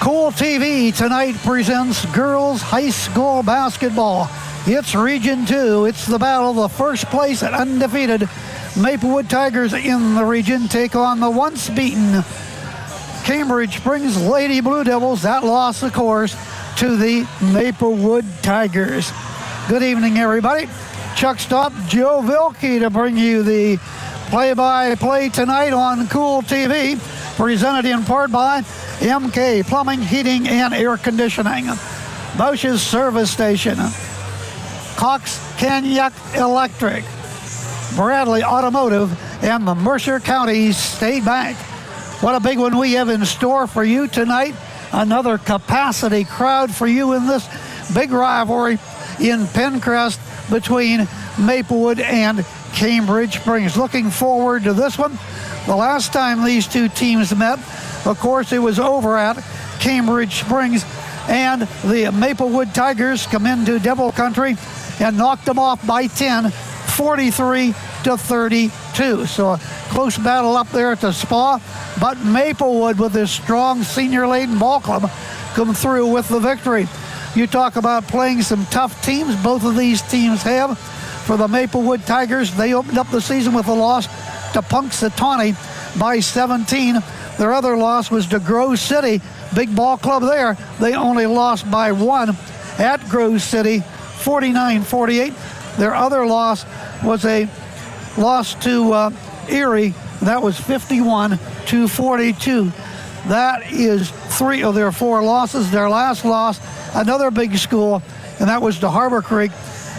Cool TV tonight presents girls high school basketball. It's Region 2. It's the battle of the first place and undefeated Maplewood Tigers in the region take on the once beaten Cambridge Springs Lady Blue Devils. That loss, of course, to the Maplewood Tigers. Good evening, everybody. Chuck Stop, Joe Vilke to bring you the play-by-play tonight on Cool TV, presented in part by MK Plumbing, Heating, and Air Conditioning, Bosch's Service Station, Cox Cognac Electric, Bradley Automotive, and the Mercer County State Bank. What a big one we have in store for you tonight. Another capacity crowd for you in this big rivalry in Pencrest between Maplewood and Cambridge Springs. Looking forward to this one. The last time these two teams met, of course, it was over at Cambridge Springs, and the Maplewood Tigers come into Devil Country and knocked them off by 10, 43-32. So a close battle up there at the Spa, but Maplewood, with this strong senior-laden ball club, come through with the victory. You talk about playing some tough teams. Both of these teams have. For the Maplewood Tigers, they opened up the season with a loss to Punxsutawney by 17. Their other loss was to Grove City, big ball club there. They only lost by 1 at Grove City, 49-48. Their other loss was a loss to Erie. That was 51-42. That is 3 of their 4 losses. Their last loss, another big school, and that was to Harbor Creek.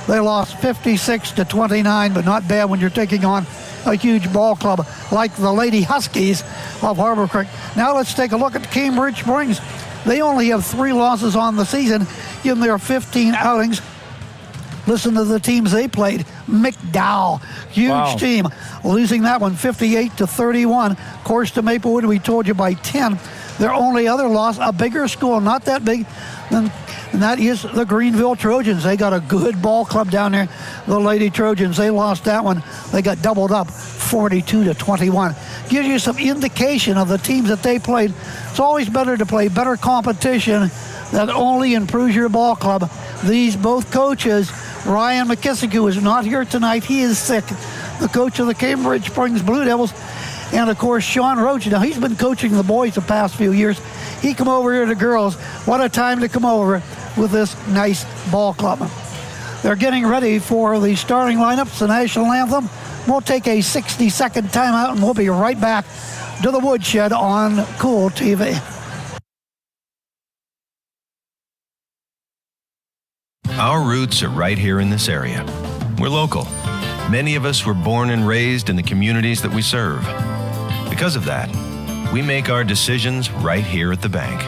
They lost 56-29, but not bad when you're taking on a huge ball club like the Lady Huskies of Harbor Creek. Now let's take a look at Cambridge Springs. They only have 3 losses on the season in their 15 outings. Listen to the teams they played. McDowell, huge team, losing that one 58-31. Of course, to Maplewood, we told you, by 10. Their only other loss, a bigger school, not that big, and that is the Greenville Trojans. They got a good ball club down there, the Lady Trojans. They lost that one. They got doubled up 42-21. Gives you some indication of the teams that they played. It's always better to play better competition. That only improves your ball club. These both coaches, Ryan McKissick, who is not here tonight, he is sick, the coach of the Cambridge Springs Blue Devils, and of course Sean Roach. Now he's been coaching the boys the past few years. He come over here to girls. What a time to come over with this nice ball club. They're getting ready for the starting lineups, the national anthem. We'll take a 60-second timeout and we'll be right back to the Woodshed on Cool TV. Our roots are right here in this area. We're local. Many of us were born and raised in the communities that we serve. Because of that, we make our decisions right here at the bank.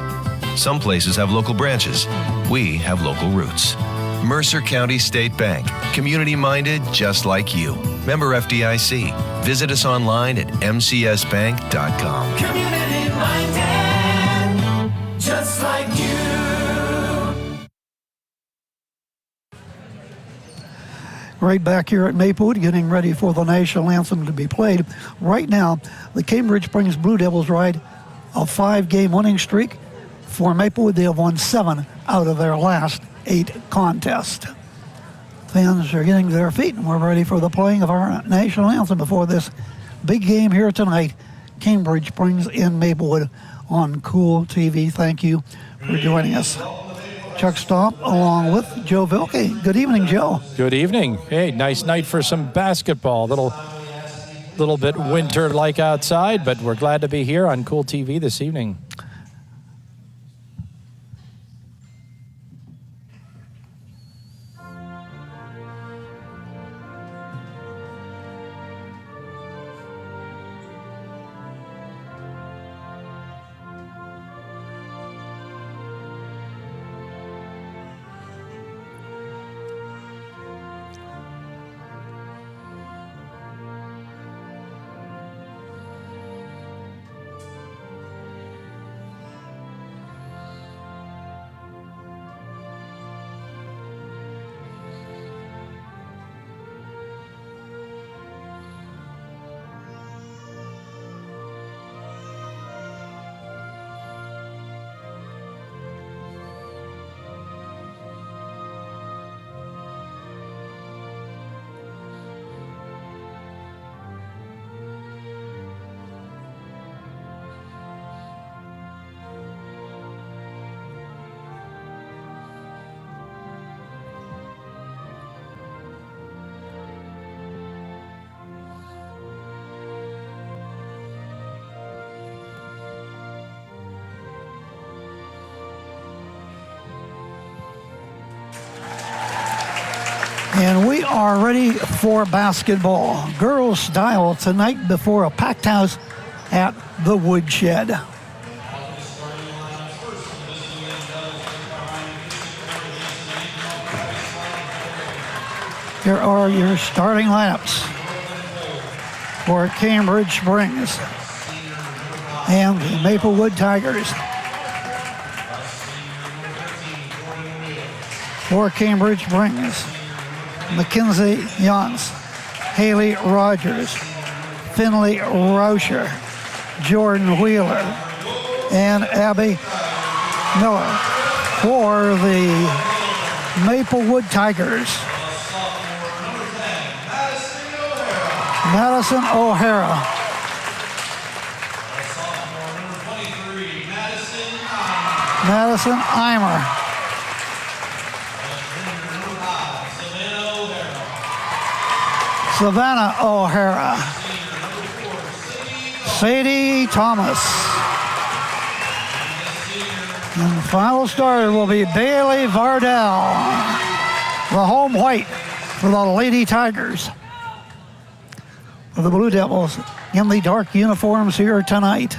Some places have local branches. We have local roots. Mercer County State Bank, community-minded just like you. Member FDIC. Visit us online at mcsbank.com. Community-minded, just like you. Right back here at Maplewood, getting ready for the national anthem to be played. Right now, the Cambridge Springs Blue Devils ride a 5-game winning streak. For Maplewood, they have won 7 out of their last 8 contests. Fans are getting to their feet, and we're ready for the playing of our national anthem before this big game here tonight. Cambridge Springs in Maplewood on Cool TV. Thank you for joining us. Chuck Stomp along with Joe Vilke. Good evening, Joe. Good evening. Hey, nice night for some basketball. Little bit winter-like outside, but we're glad to be here on Cool TV this evening. And we are ready for basketball. Girls style tonight before a packed house at the Woodshed. Here are your starting lineups for Cambridge Springs and the Maplewood Tigers. For Cambridge Springs, Mackenzie Jans, Haley Rogers, Finley Rauscher, Jordan Wheeler, and Abby Miller. For the Maplewood Tigers, Madison O'Hara, Madison Eimer, Savannah O'Hara, Sadie Thomas, and the final starter will be Bailey Vardell, the home white for the Lady Tigers. The Blue Devils in the dark uniforms here tonight.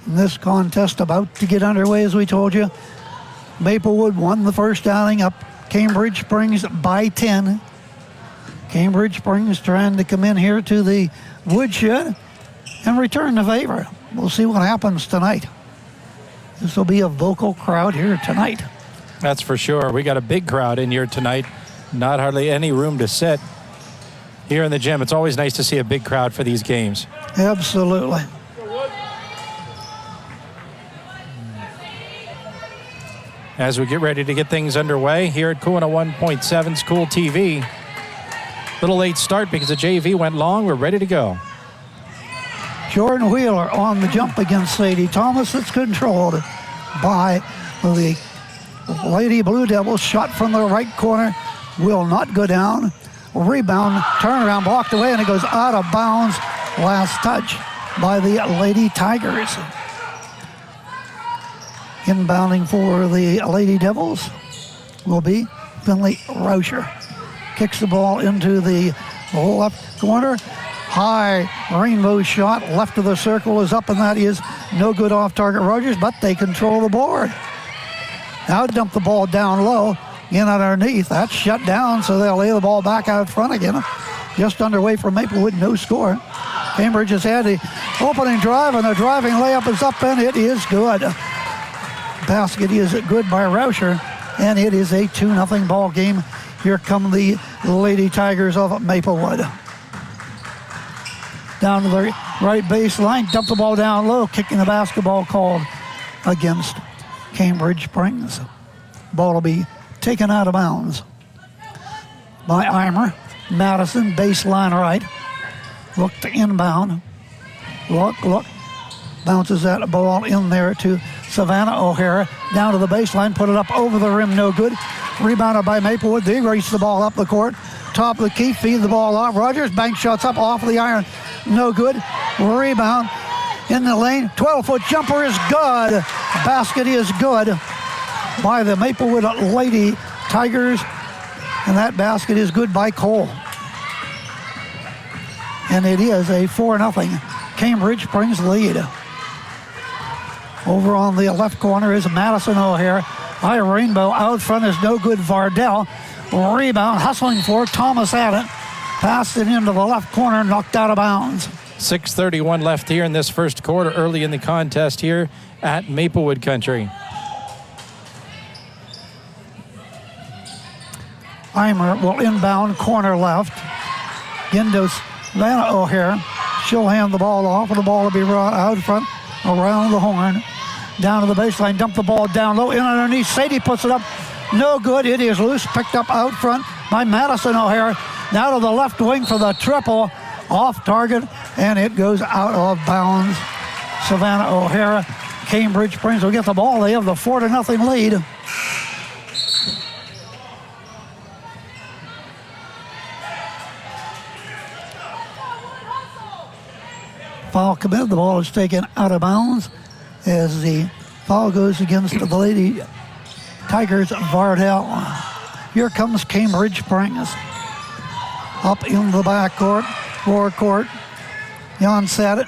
This contest about to get underway, as we told you. Maplewood won the first outing up Cambridge Springs by 10. Cambridge Springs trying to come in here to the Woodshed and return the favor. We'll see what happens tonight. This will be a vocal crowd here tonight. That's for sure. We got a big crowd in here tonight. Not hardly any room to sit here in the gym. It's always nice to see a big crowd for these games. Absolutely. As we get ready to get things underway here at Kuna 1.7 School TV. Little late start because the JV went long. We're ready to go. Jordan Wheeler on the jump against Sadie Thomas. It's controlled by the Lady Blue Devils. Shot from the right corner will not go down. Rebound, turnaround, blocked away, and it goes out of bounds. Last touch by the Lady Tigers. Inbounding for the Lady Devils will be Finley Rauscher. Kicks the ball into the left corner. High rainbow shot left of the circle is up, and that is no good off target Rogers, but they control the board. Now dump the ball down low, in underneath. That's shut down, so they'll lay the ball back out front again. Just underway for Maplewood, no score. Cambridge has had the opening drive, and the driving layup is up, and it is good. Basket is good by Rauscher, and it is a 2-0 ball game. Here come the Lady Tigers of Maplewood. Down to the right baseline, dump the ball down low, kicking the basketball called against Cambridge Springs. Ball will be taken out of bounds by Eimer. Madison, baseline right. Look to inbound. Look. Bounces that ball in there to Savannah O'Hara. Down to the baseline, put it up over the rim, no good. Rebounded by Maplewood. They race the ball up the court. Top of the key, feed the ball off. Rogers bank shots up off the iron. No good. Rebound in the lane. 12-foot jumper is good. Basket is good by the Maplewood Lady Tigers. And that basket is good by Cole. And it is a 4-0 Cambridge Springs lead. Over on the left corner is Madison O'Hara. High rainbow out front is no good. Vardell. Rebound, hustling for Thomas at it. Passed it into the left corner, knocked out of bounds. 6:31 left here in this first quarter, early in the contest here at Maplewood Country. Eimer will inbound corner left. Gindos Savannah O'Hara. She'll hand the ball off, and the ball will be brought out front around the horn. Down to the baseline, dump the ball down low, in underneath. Sadie puts it up. No good. It is loose. Picked up out front by Madison O'Hara. Now to the left wing for the triple. Off target, and it goes out of bounds. Savannah O'Hara. Cambridge Springs will get the ball. They have the 4-0 lead. Foul committed. The ball is taken out of bounds as the foul goes against the Lady Tigers. Vardell. Here comes Cambridge Springs. Up in the back court, lower court. Jan set it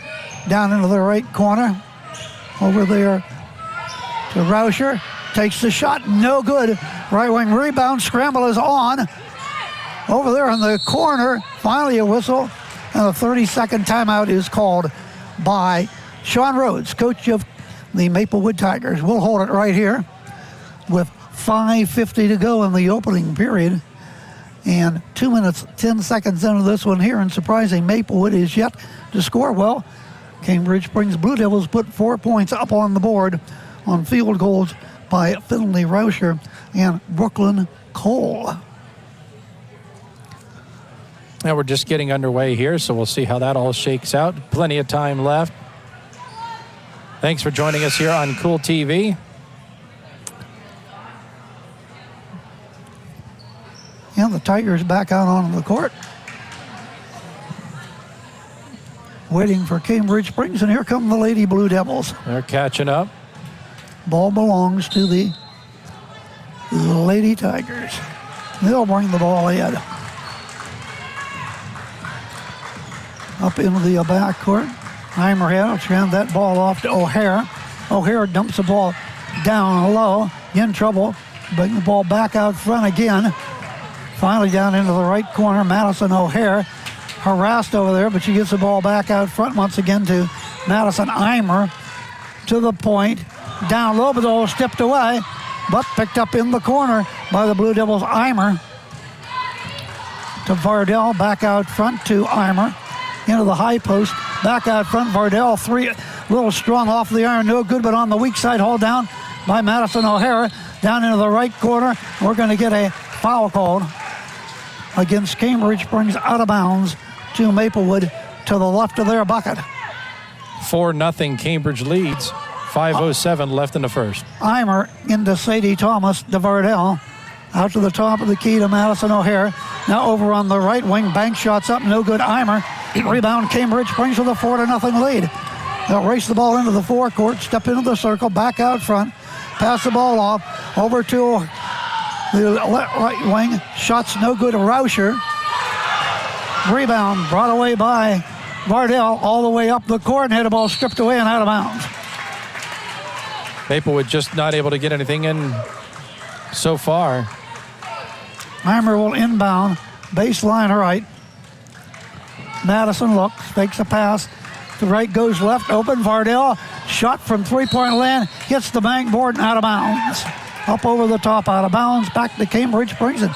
down into the right corner. Over there to Rauscher. Takes the shot, no good. Right wing rebound, scramble is on. Over there in the corner, finally a whistle. And a 30-second timeout is called by Sean Rhodes, coach of the Maplewood Tigers. We'll hold it right here with 5:50 to go in the opening period. And 2 minutes, 10 seconds into this one here. And surprising, Maplewood is yet to score. Well, Cambridge Springs Blue Devils put 4 points up on the board on field goals by Finley Rauscher and Brooklyn Cole. Now we're just getting underway here, so we'll see how that all shakes out. Plenty of time left. Thanks for joining us here on Cool TV. And the Tigers back out on the court. Waiting for Cambridge Springs, and here come the Lady Blue Devils. They're catching up. Ball belongs to the Lady Tigers. They'll bring the ball in. Up into the backcourt. Heimerhead will hand that ball off to O'Hare. O'Hare dumps the ball down low. In trouble. Bring the ball back out front again. Finally down into the right corner. Madison O'Hare harassed over there, but she gets the ball back out front once again to Madison Eimer. To the point. Down low, but the ball stepped away. But picked up in the corner by the Blue Devils. Eimer. To Vardell. Back out front to Eimer. Into the high post. Back out front. Vardell. Three. A little strong off the iron. No good, but on the weak side. Hauled down by Madison O'Hara. Down into the right corner. We're going to get a foul called against Cambridge Springs, out of bounds to Maplewood to the left of their bucket. 4-0 Cambridge leads. 5:07 left in the first. Eimer into Sadie Thomas, to Vardell. Out to the top of the key to Madison O'Hare. Now over on the right wing, bank shots up, no good. Eimer. Rebound, Cambridge Springs with a 4-0 lead. They'll race the ball into the forecourt, step into the circle, back out front, pass the ball off, over to the right wing. Shots no good. Rauscher. Rebound brought away by Vardell all the way up the court and had the ball stripped away and out of bounds. Maplewood just not able to get anything in so far. Eimer will inbound. Baseline right. Madison looks, fakes a pass. The right goes left, open. Vardell, shot from three-point land, hits the bank board and out of bounds. Up over the top, out of bounds, back to Cambridge Springs. And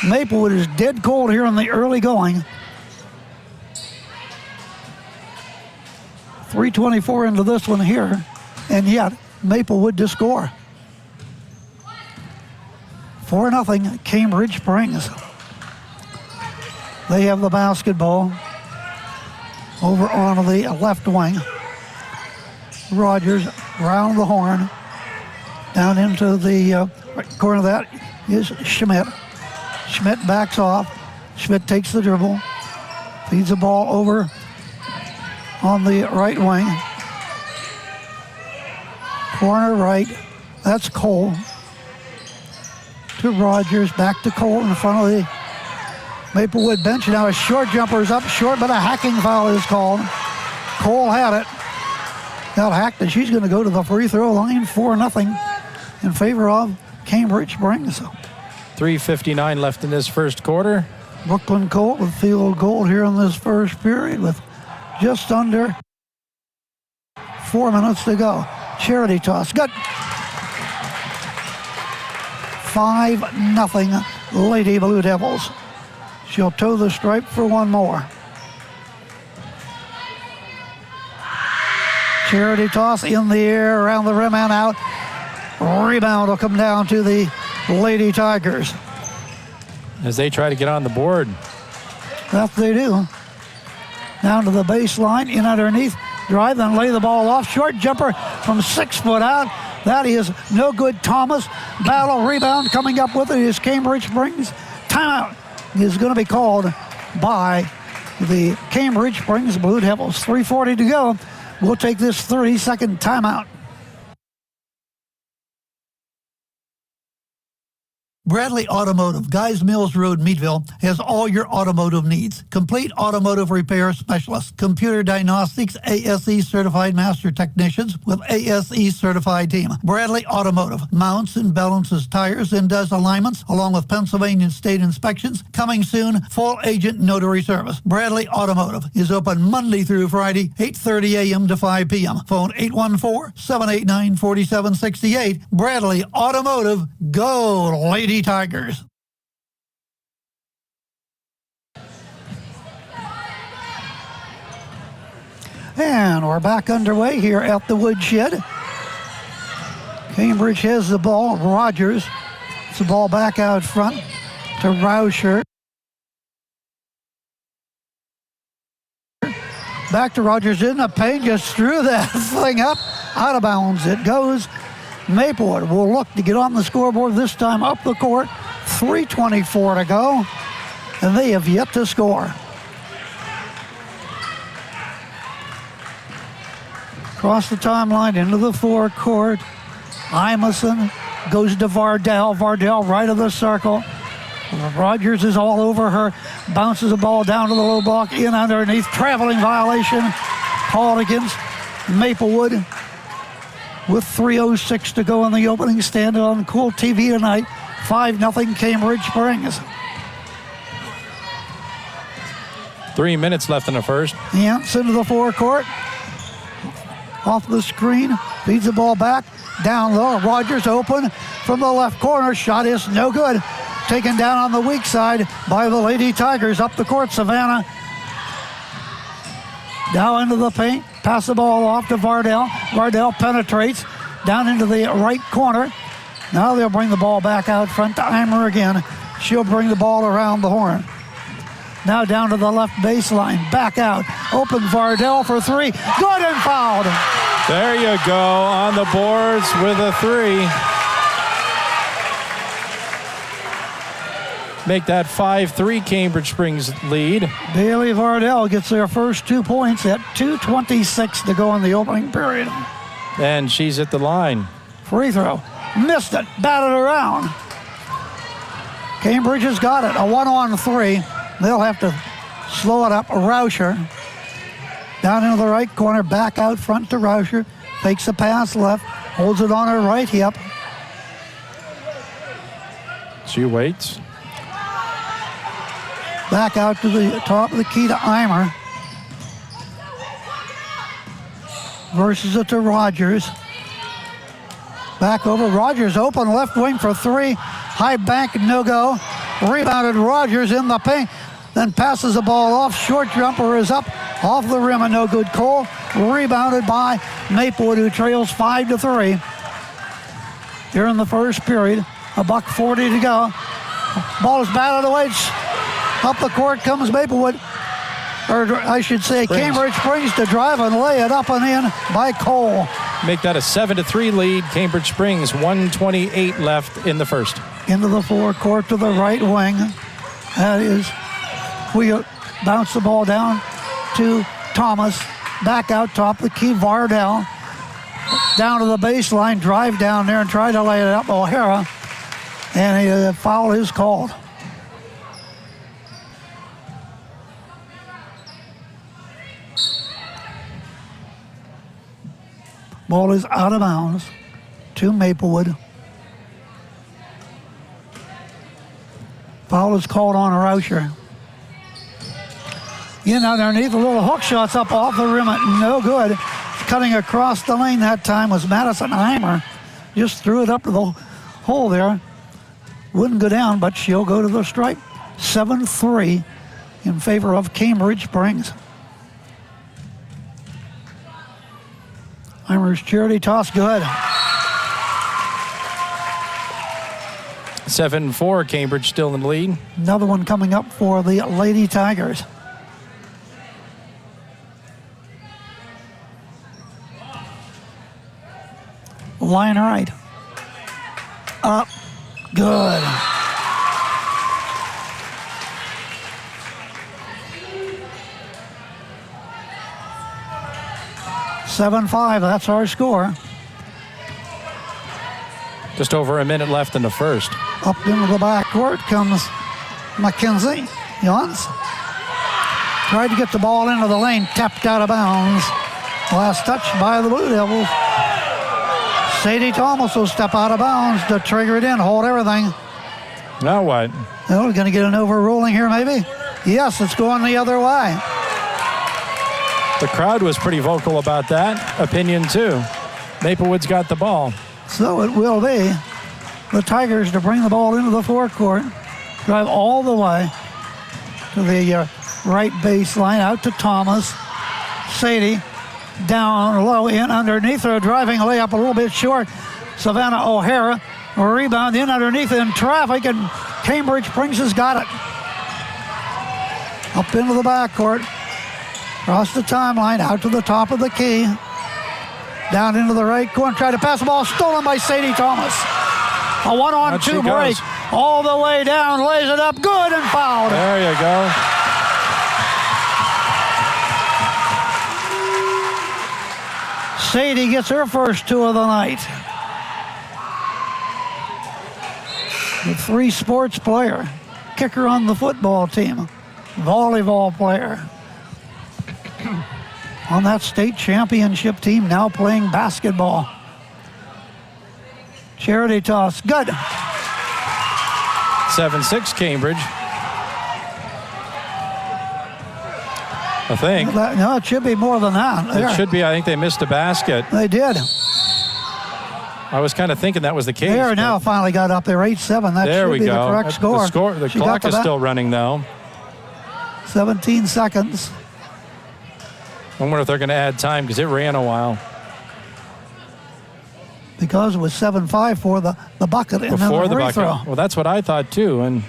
Maplewood is dead cold here in the early going. 3:24 into this one here, and yet Maplewood to score. 4-0 Cambridge Springs. They have the basketball over on the left wing. Rogers round the horn. Down into the right corner of that is Schmidt. Schmidt backs off. Schmidt takes the dribble. Feeds the ball over on the right wing. Corner right. That's Cole. To Rogers. Back to Cole in front of the Maplewood bench. Now a short jumper is up short, but a hacking foul is called. Cole had it. Got hacked, and she's going to go to the free throw line. 4-0 in favor of Cambridge Springs. 3:59 left in this first quarter. Brooklyn Cole with field goal here in this first period with just under 4 minutes to go. Charity toss. Good. 5-0 Lady Blue Devils. She'll toe the stripe for one more. Charity toss in the air, around the rim and out. Rebound will come down to the Lady Tigers. As they try to get on the board. That they do. Down to the baseline, in underneath, drive, then lay the ball off. Short jumper from 6 foot out. That is no good. Thomas, battle, rebound, coming up with it is Cambridge Springs. Timeout is going to be called by the Cambridge Springs Blue Devils. 3:40 to go. We'll take this 30-second timeout. Bradley Automotive, Guys Mills Road, Meadville, has all your automotive needs. Complete automotive repair specialists, computer diagnostics, ASE certified master technicians with ASE certified team. Bradley Automotive mounts and balances tires and does alignments along with Pennsylvania state inspections. Coming soon, full agent notary service. Bradley Automotive is open Monday through Friday, 8:30 a.m. to 5 p.m. Phone 814-789-4768. Bradley Automotive. Go, Lady Tigers. And we're back underway here at the Woodshed. Cambridge has the ball. Rogers. It's the ball back out front to Rauscher. Back to Rogers in the paint. Just threw that thing up. Out of bounds it goes. Maplewood will look to get on the scoreboard, this time up the court. 3:24 to go, and they have yet to score. Across the timeline into the forecourt. Imeson goes to Vardell. Vardell right of the circle. Rogers is all over her. Bounces the ball down to the low block. In underneath. Traveling violation called against Maplewood. With 3:06 to go in the opening stand on Cool TV tonight. 5-0 Cambridge Springs. 3 minutes left in the first. Yance into the forecourt. Off the screen. Feeds the ball back. Down low. Rogers open from the left corner. Shot is no good. Taken down on the weak side by the Lady Tigers. Up the court, Savannah. Now into the paint. Pass the ball off to Vardell. Vardell penetrates down into the right corner. Now they'll bring the ball back out front to Eimer again. She'll bring the ball around the horn. Now down to the left baseline. Back out. Open Vardell for three. Good and fouled. There you go, on the boards with a three. Make that 5-3 Cambridge Springs lead. Bailey Vardell gets their first 2 points at 2:26 to go in the opening period. And she's at the line. Free throw. Missed it. Batted around. Cambridge has got it. A 1-on-3. They'll have to slow it up. Rauscher. Down into the right corner. Back out front to Rauscher. Fakes a pass left. Holds it on her right hip. She waits. Back out to the top of the key to Eimer. Versus it to Rogers. Back over. Rogers open left wing for three. High bank, no go. Rebounded Rogers in the paint. Then passes the ball off. Short jumper is up. Off the rim and no good. Cole rebounded by Maplewood, who trails 5-3. Here in the first period. $1:40 to go. Ball is batted away. Up the court comes Maplewood. Or I should say Cambridge Springs to drive and lay it up and in by Cole. Make that a 7-3 lead. Cambridge Springs, 1:28 left in the first. Into the forecourt to the right wing. That is, we bounce the ball down to Thomas. Back out top the key, Vardell. Down to the baseline, drive down there and try to lay it up. O'Hara. And a foul is called. Ball is out of bounds to Maplewood. Foul is called on Rauscher. In underneath, a little hook shots up off the rim, no good. Cutting across the lane that time was Madison Eimer. Just threw it up to the hole there. Wouldn't go down, but she'll go to the stripe. 7-3 in favor of Cambridge Springs. Eimer's charity toss, good. 7-4, Cambridge still in the lead. Another one coming up for the Lady Tigers. Line right. Up. Good. Just over a minute left in the first. Up into the backcourt comes Mackenzie. Jans tried to get the ball into the lane, tapped out of bounds. Last touch by the Blue Devils. Sadie Thomas will step out of bounds to trigger it in, hold everything. Now what? Well, we're going to get an overruling here, maybe. Yes, it's going the other way. The crowd was pretty vocal about that opinion, too. Maplewood's got the ball. So it will be the Tigers to bring the ball into the forecourt, drive all the way to the right baseline, out to Thomas. Sadie down low, in underneath her, driving layup a little bit short. Savannah O'Hara, a rebound in underneath in traffic, and Cambridge Springs has got it. Up into the backcourt, across the timeline, out to the top of the key. Down into the right corner, try to pass the ball, stolen by Sadie Thomas. A 1-on-2 break, all the way down, lays it up, good, and fouled. There you go. Sadie gets her first two of the night. The three sports player, kicker on the football team, volleyball player. On that state championship team, now playing basketball. Charity toss, good. 7-6 Cambridge. I think. No, it should be more than that. It should be. I think they missed a basket. They did. I was kind of thinking that was the case. There now finally got up there, 8-7. That there should we be go. the correct score. The clock is still running, though. 17 seconds. I wonder if they're going to add time because it ran a while. Because it was 7-5 for the bucket and Before then the free throw. Well, that's what I thought, too. And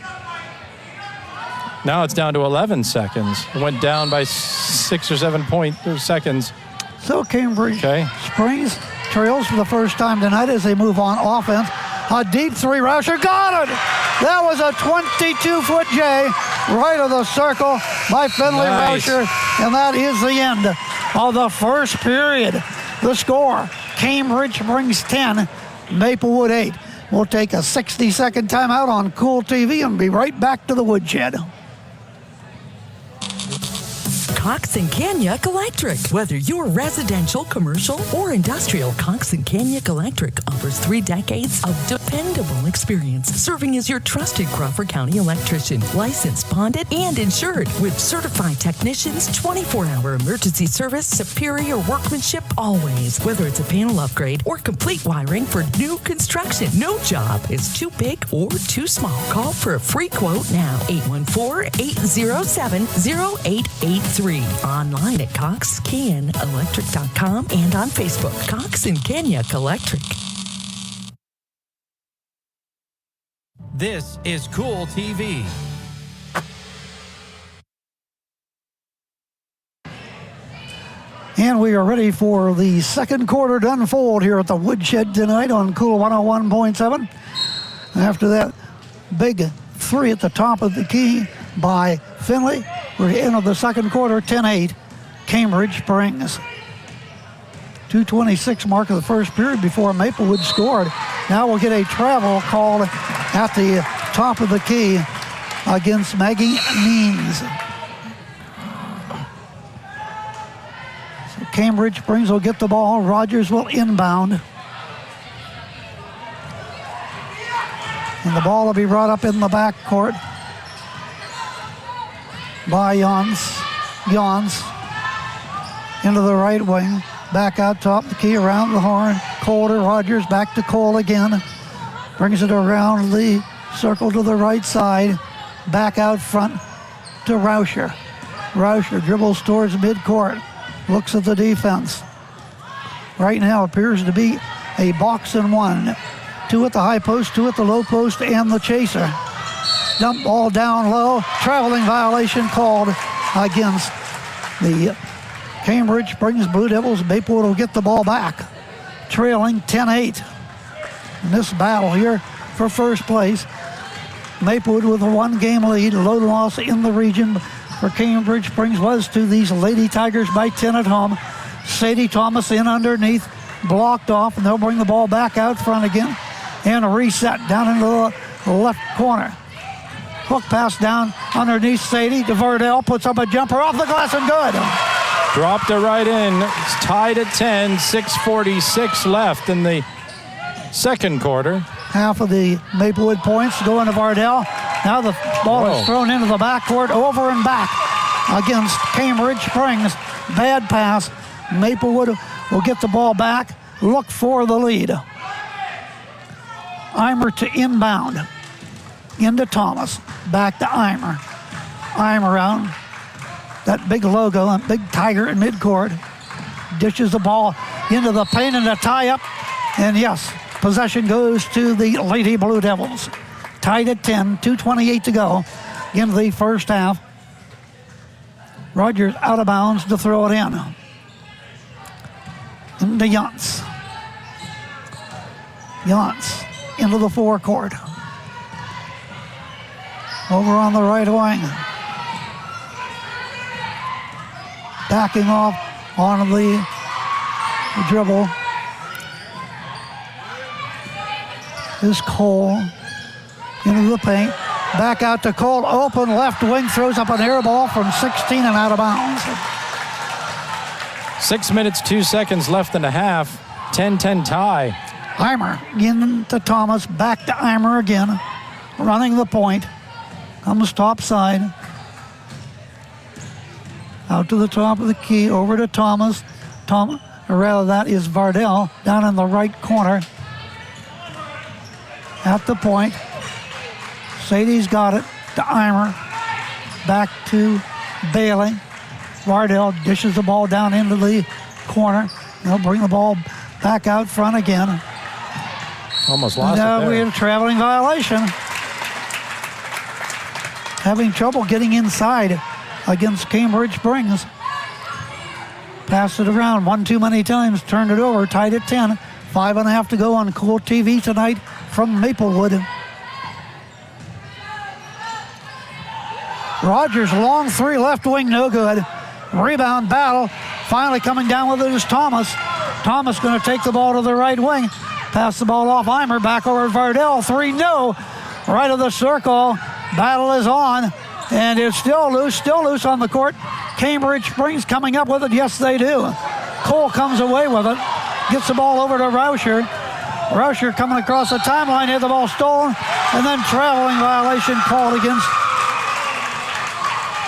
now it's down to 11 seconds. It went down by 6 or 7 seconds. So Cambridge Springs trails for the first time tonight as they move on offense. A deep three, Rauscher got it! That was a 22-foot J right of the circle by Finley Rauscher, and that is the end of the first period. The score, Cambridge Springs 10, Maplewood 8. We'll take a 60-second timeout on Cool TV and be right back to the woodshed. Cox & Kaniuk Electric. Whether you're residential, commercial, or industrial, Cox & Kaniuk Electric offers 3 decades of dependable experience, serving as your trusted Crawford County electrician, licensed, bonded, and insured, with certified technicians, 24-hour emergency service, superior workmanship always. Whether it's a panel upgrade or complete wiring for new construction, no job is too big or too small. Call for a free quote now, 814-807-0883. Online at CoxCanElectric.com and on Facebook, Cox & Kaniuk Electric. This is Cool TV. And we are ready for the second quarter to unfold here at the woodshed tonight on Cool 101.7. After that big three at the top of the key by Finley, we're into the second quarter, 10-8, Cambridge Springs. 2:26 mark of the first period before Maplewood scored. Now we'll get a travel called at the top of the key against Maggie Means. So Cambridge Springs will get the ball. Rogers will inbound. And the ball will be brought up in the backcourt by Jans into the right wing, back out top the key, around the horn. Cole to Rogers, back to Cole again, brings it around the circle to the right side, back out front to Rauscher. Rauscher dribbles towards midcourt, looks at the defense. Right now appears to be a box and one. 2 at the high post, 2 at the low post, and the chaser. Dump ball down low, traveling violation called against the Cambridge Springs Blue Devils. Maplewood will get the ball back, trailing 10-8. In this battle here for first place, Maplewood with a 1-game lead. Low loss in the region for Cambridge Springs was to these Lady Tigers by 10 at home. Sadie Thomas in underneath, blocked off, and they'll bring the ball back out front again. and a reset down into the left corner. Hook pass down underneath Sadie. DeVerdell puts up a jumper off the glass and good. Dropped it right in. It's tied at 10. 6:46 left in the second quarter. Half of the Maplewood points going to Vardell. Now the ball is thrown into the backcourt, over and back against Cambridge Springs. Bad pass. Maplewood will get the ball back, look for the lead. Eimer to inbound. Into Thomas. Back to Eimer. Eimer out. That big logo, that big tiger in midcourt. Dishes the ball into the paint and a tie-up. And yes, possession goes to the Lady Blue Devils. Tied at 10, 2:28 to go in the first half. Rogers out of bounds to throw it in. Into Yance. Yance into the forecourt. Over on the right wing. Backing off on the dribble is Cole into the paint. Back out to Cole. Open left wing. Throws up an air ball from 16 and out of bounds. 6 minutes, 2 seconds left in the half. 10-10 tie. Eimer into Thomas. Back to Eimer again. Running the point. Comes top side. Out to the top of the key. Over to Thomas. Or rather, that is Vardell down in the right corner. At the point. Sadie's got it to Eimer. Back to Bailey. Vardell dishes the ball down into the corner. They'll bring the ball back out front again. Almost lost it there. We had a traveling violation. Having trouble getting inside against Cambridge Springs. Passed it around one too many times, turned it over, tied at 10. 5.5 to go on Cool TV tonight from Maplewood. Rogers, long three, left wing, no good. Rebound battle. Finally coming down with it is Thomas. Thomas going to take the ball to the right wing. Pass the ball off Eimer, back over to Vardell. 3, no. Right of the circle. Battle is on, and it's still loose on the court. Cambridge Springs coming up with it. Yes, they do. Cole comes away with it. Gets the ball over to Rauscher. Rauscher coming across the timeline, had the ball stolen, and then traveling violation called against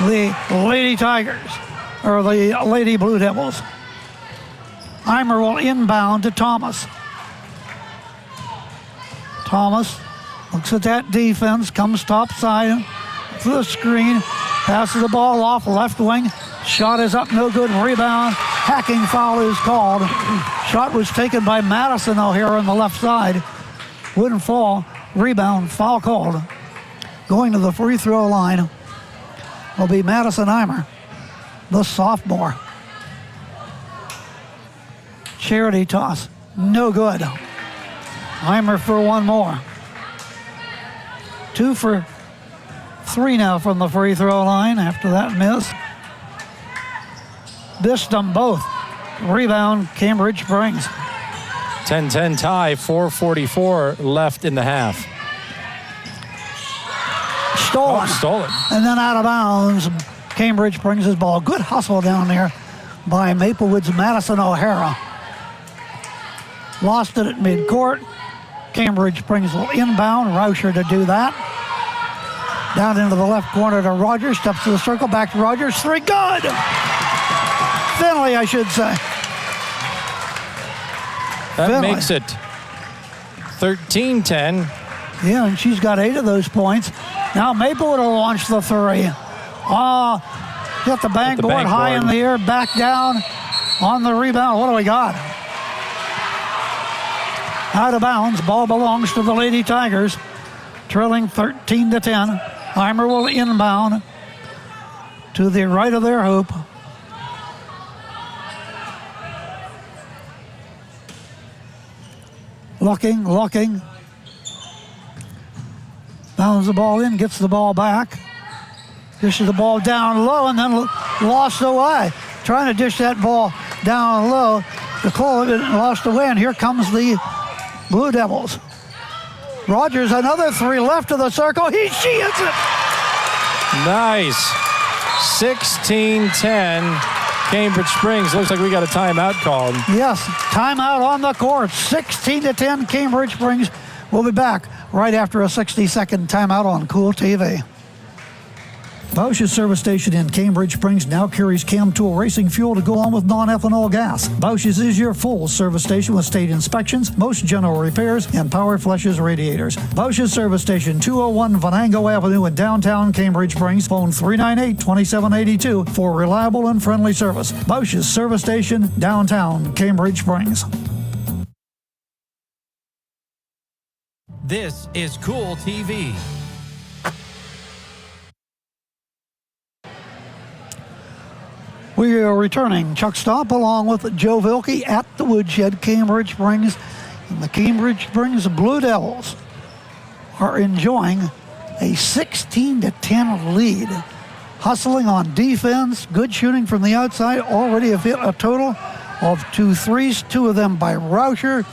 the Lady Tigers, or the Lady Blue Devils. Eimer will inbound to Thomas. Thomas looks at that defense, comes top side to the screen, passes the ball off left wing. Shot is up, no good. Rebound, hacking foul is called. Shot was taken by Madison O'Hara on the left side. Wouldn't fall. Rebound, foul called. Going to the free throw line will be Madison Eimer, the sophomore. Charity toss, no good. Eimer for one more. 2 for 3 now from the free throw line after that miss. Missed them both. Rebound, Cambridge Springs. 10-10 tie, 4:44 left in the half. Stolen. Stolen. And then out of bounds, Cambridge brings his ball. Good hustle down there by Maplewood's Madison O'Hara. Lost it at midcourt. Cambridge Springs will inbound. Rauscher to do that. Down into the left corner to Rogers. Steps to the circle. Back to Rogers. 3. Good. Finley, I should say. That Finley makes it 13-10. Yeah, and she's got 8 of those points. Now Maplewood will launch the 3. Get the backboard high in the air. Back down on the rebound. What do we got? Out of bounds. Ball belongs to the Lady Tigers. Trailing 13-10. Eimer will inbound to the right of their hoop. Looking. Bounds the ball in, gets the ball back. Dishes the ball down low and then lost away. Trying to dish that ball down low. The call lost away, and here comes the Blue Devils. Rogers, another three left of the circle. She hits it. Nice. 16-10. Cambridge Springs. Looks like we got a timeout called. Yes, timeout on the court. 16-10 Cambridge Springs. We'll be back right after a 60-second timeout on Cool TV. Bausch's service station in Cambridge Springs now carries Cam Tool racing fuel to go on with non-ethanol gas. Bausch's is your full service station with state inspections, most general repairs, and power flushes radiators. Bausch's service station, 201 Venango Avenue in downtown Cambridge Springs. Phone 398-2782 for reliable and friendly service. Bausch's service station, downtown Cambridge Springs. This is Cool TV. We are returning. Chuck Stomp along with Joe Vilke at the Woodshed, Cambridge Springs. And the Cambridge Springs Blue Devils are enjoying a 16-10 lead. Hustling on defense, good shooting from the outside. Already have hit a total of 2 threes, 2 of them by Rauscher.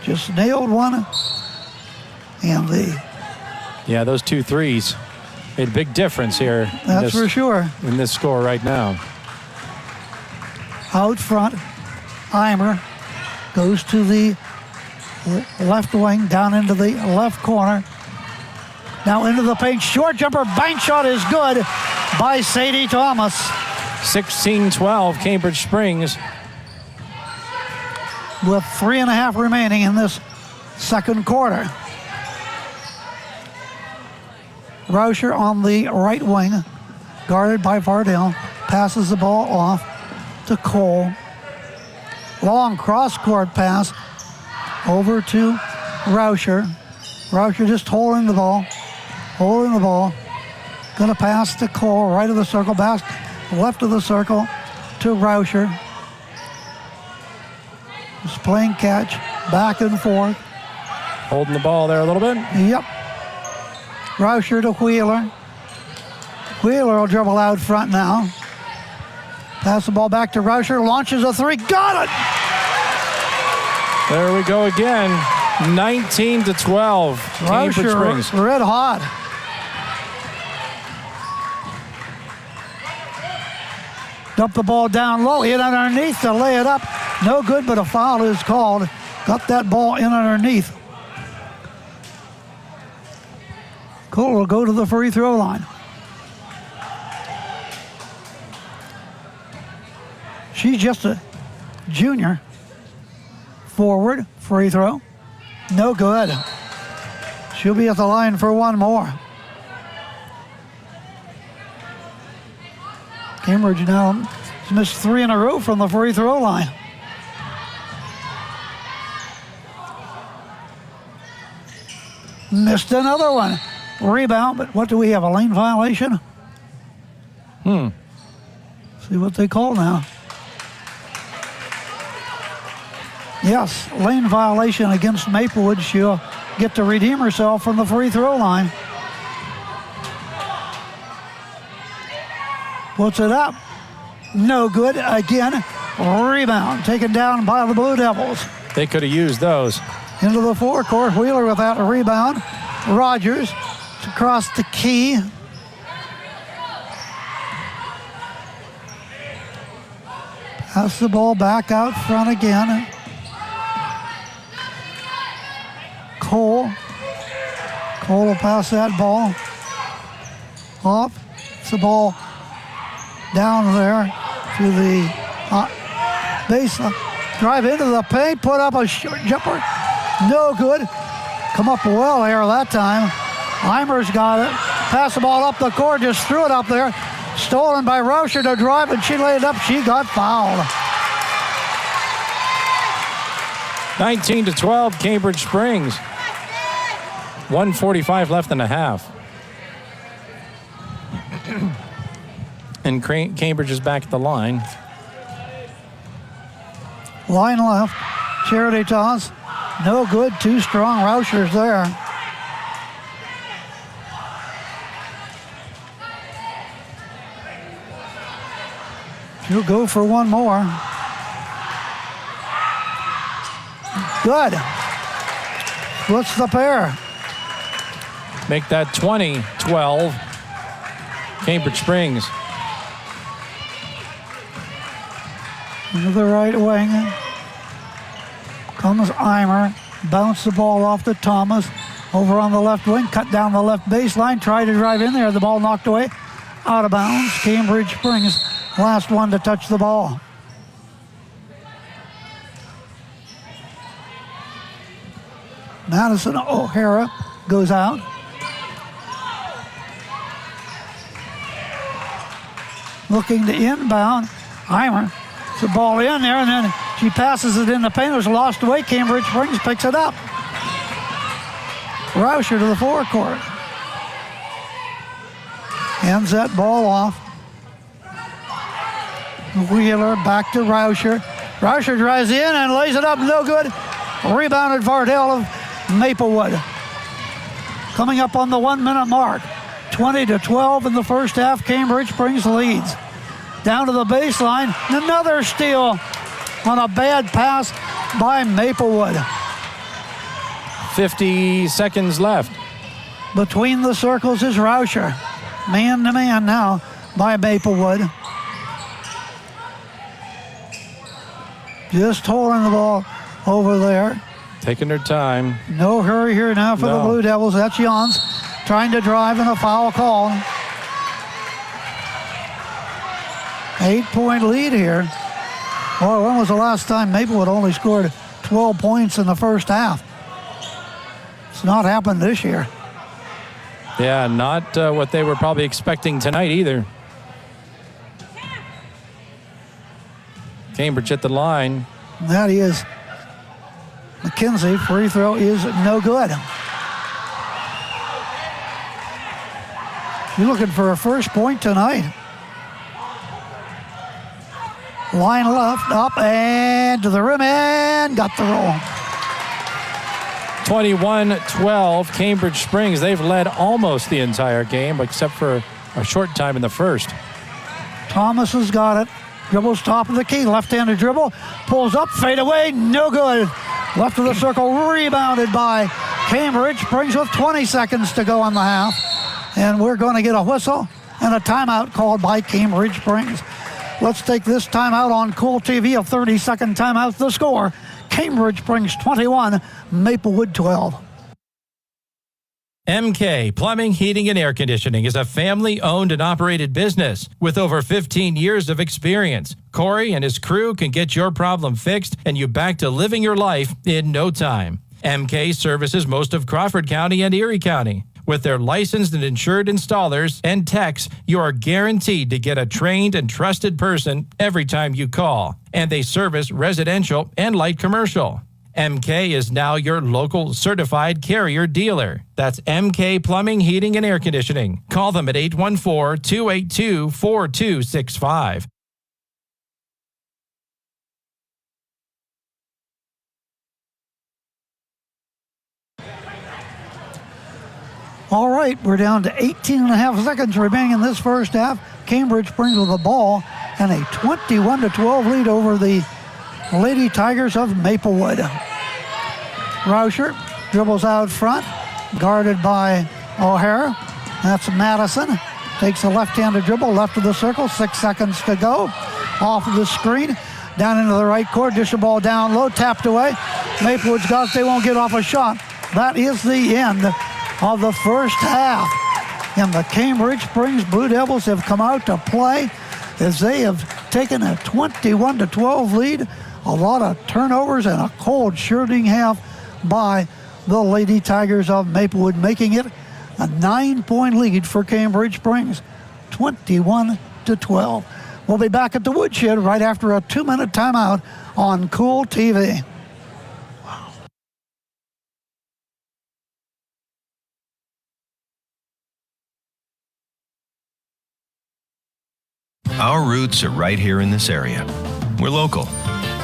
Just nailed one. And Yeah, those 2 threes made a big difference here. That's for sure. In this score right now. Out front, Eimer goes to the left wing, down into the left corner. Now into the paint, short jumper, bank shot is good by Sadie Thomas. 16-12, Cambridge Springs. With 3.5 remaining in this second quarter. Rauscher on the right wing, guarded by Vardell, passes the ball off to Cole. Long cross-court pass over to Rauscher. Rauscher just holding the ball. Gonna pass to Cole, right of the circle, back left of the circle to Rauscher. Just playing catch, back and forth. Holding the ball there a little bit. Yep. Rauscher to Wheeler. Wheeler will dribble out front now. Pass the ball back to Rauscher, launches a three, got it! There we go again. 19-12, Cambridge Springs. Red hot. Dump the ball down low, in underneath to lay it up. No good, but a foul is called. Got that ball in underneath. Cole will go to the free throw line. She's just a junior. Forward, free throw. No good. She'll be at the line for one more. Cambridge now has missed 3 in a row from the free throw line. Missed another one. Rebound, but what do we have, a lane violation? See what they call now. Yes, lane violation against Maplewood. She'll get to redeem herself from the free throw line. Puts it up. No good again. Rebound taken down by the Blue Devils. They could have used those. Into the forecourt. Wheeler without a rebound. Rogers across the key. Pass the ball back out front again. Cole will pass that ball off. It's the ball down there to the base. Drive into the paint, put up a short jumper. No good. Come up well there that time. Eimer's got it. Pass the ball up the court, just threw it up there. Stolen by Rauscher to drive, and she laid it up. She got fouled. 19-12, Cambridge Springs. 1:45 left in the half. And Cambridge is back at the line. Line left. Charity toss. No good. Too strong. Rauscher's there. She'll go for one more. Good. Splits the pair. make that 20-12 Cambridge Springs. Into the right wing comes Eimer. Bounce the ball off to Thomas. Over on the left wing, cut down the left baseline, try to drive in there. The ball knocked away, out of bounds. Cambridge Springs, last one to touch the ball. Madison O'Hara goes out. Looking to inbound. Eimer, the ball in there, and then she passes it in the paint. It was lost away. Cambridge Springs picks it up. Rauscher to the forecourt. Ends that ball off. Wheeler back to Rauscher. Rauscher drives in and lays it up, no good. Rebounded Vardell of Maplewood. Coming up on the 1 minute mark. 20-12 in the first half. Cambridge Springs leads. Down to the baseline. Another steal on a bad pass by Maplewood. 50 seconds left. Between the circles is Rauscher. Man to man now by Maplewood. Just holding the ball over there. Taking their time. No hurry here now for the Blue Devils. That's Jans trying to drive in a foul call. 8-point lead here. Boy, when was the last time Maplewood only scored 12 points in the first half? It's not happened this year. Yeah, not what they were probably expecting tonight either. Cambridge at the line. That is McKenzie. Free throw is no good. You're looking for a first point tonight. Line left, up and to the rim and got the roll. 21-12 Cambridge Springs. They've led almost the entire game except for a short time in the first. Thomas has got it. Dribbles top of the key. Left-handed dribble. Pulls up. Fade away. No good. Left of the circle. Rebounded by Cambridge. Springs with 20 seconds to go on the half. And we're going to get a whistle and a timeout called by Cambridge Springs. Let's take this timeout on Cool TV. A 30-second timeout. The score, Cambridge Springs 21, Maplewood 12. MK Plumbing, Heating, and Air Conditioning is a family-owned and operated business with over 15 years of experience. Corey and his crew can get your problem fixed and you back to living your life in no time. MK services most of Crawford County and Erie County. With their licensed and insured installers and techs, you are guaranteed to get a trained and trusted person every time you call. And they service residential and light commercial. MK is now your local certified Carrier dealer. That's MK Plumbing, Heating, and Air Conditioning. Call them at 814-282-4265. All right, we're down to 18 and a half seconds remaining in this first half. Cambridge Springs with the ball and a 21-12 lead over the Lady Tigers of Maplewood. Rauscher dribbles out front, guarded by O'Hara. That's Madison. Takes a left-handed dribble, left of the circle, 6 seconds to go. Off of the screen, down into the right court, dish the ball down low, tapped away. Maplewood's got it, they won't get off a shot. That is the end of the first half. And the Cambridge Springs Blue Devils have come out to play as they have taken a 21-12 lead. A lot of turnovers and a cold shooting half by the Lady Tigers of Maplewood, making it a 9-point lead for Cambridge Springs, 21-12. We'll be back at the Woodshed right after a 2-minute timeout on Cool TV. Our roots are right here in this area. We're local.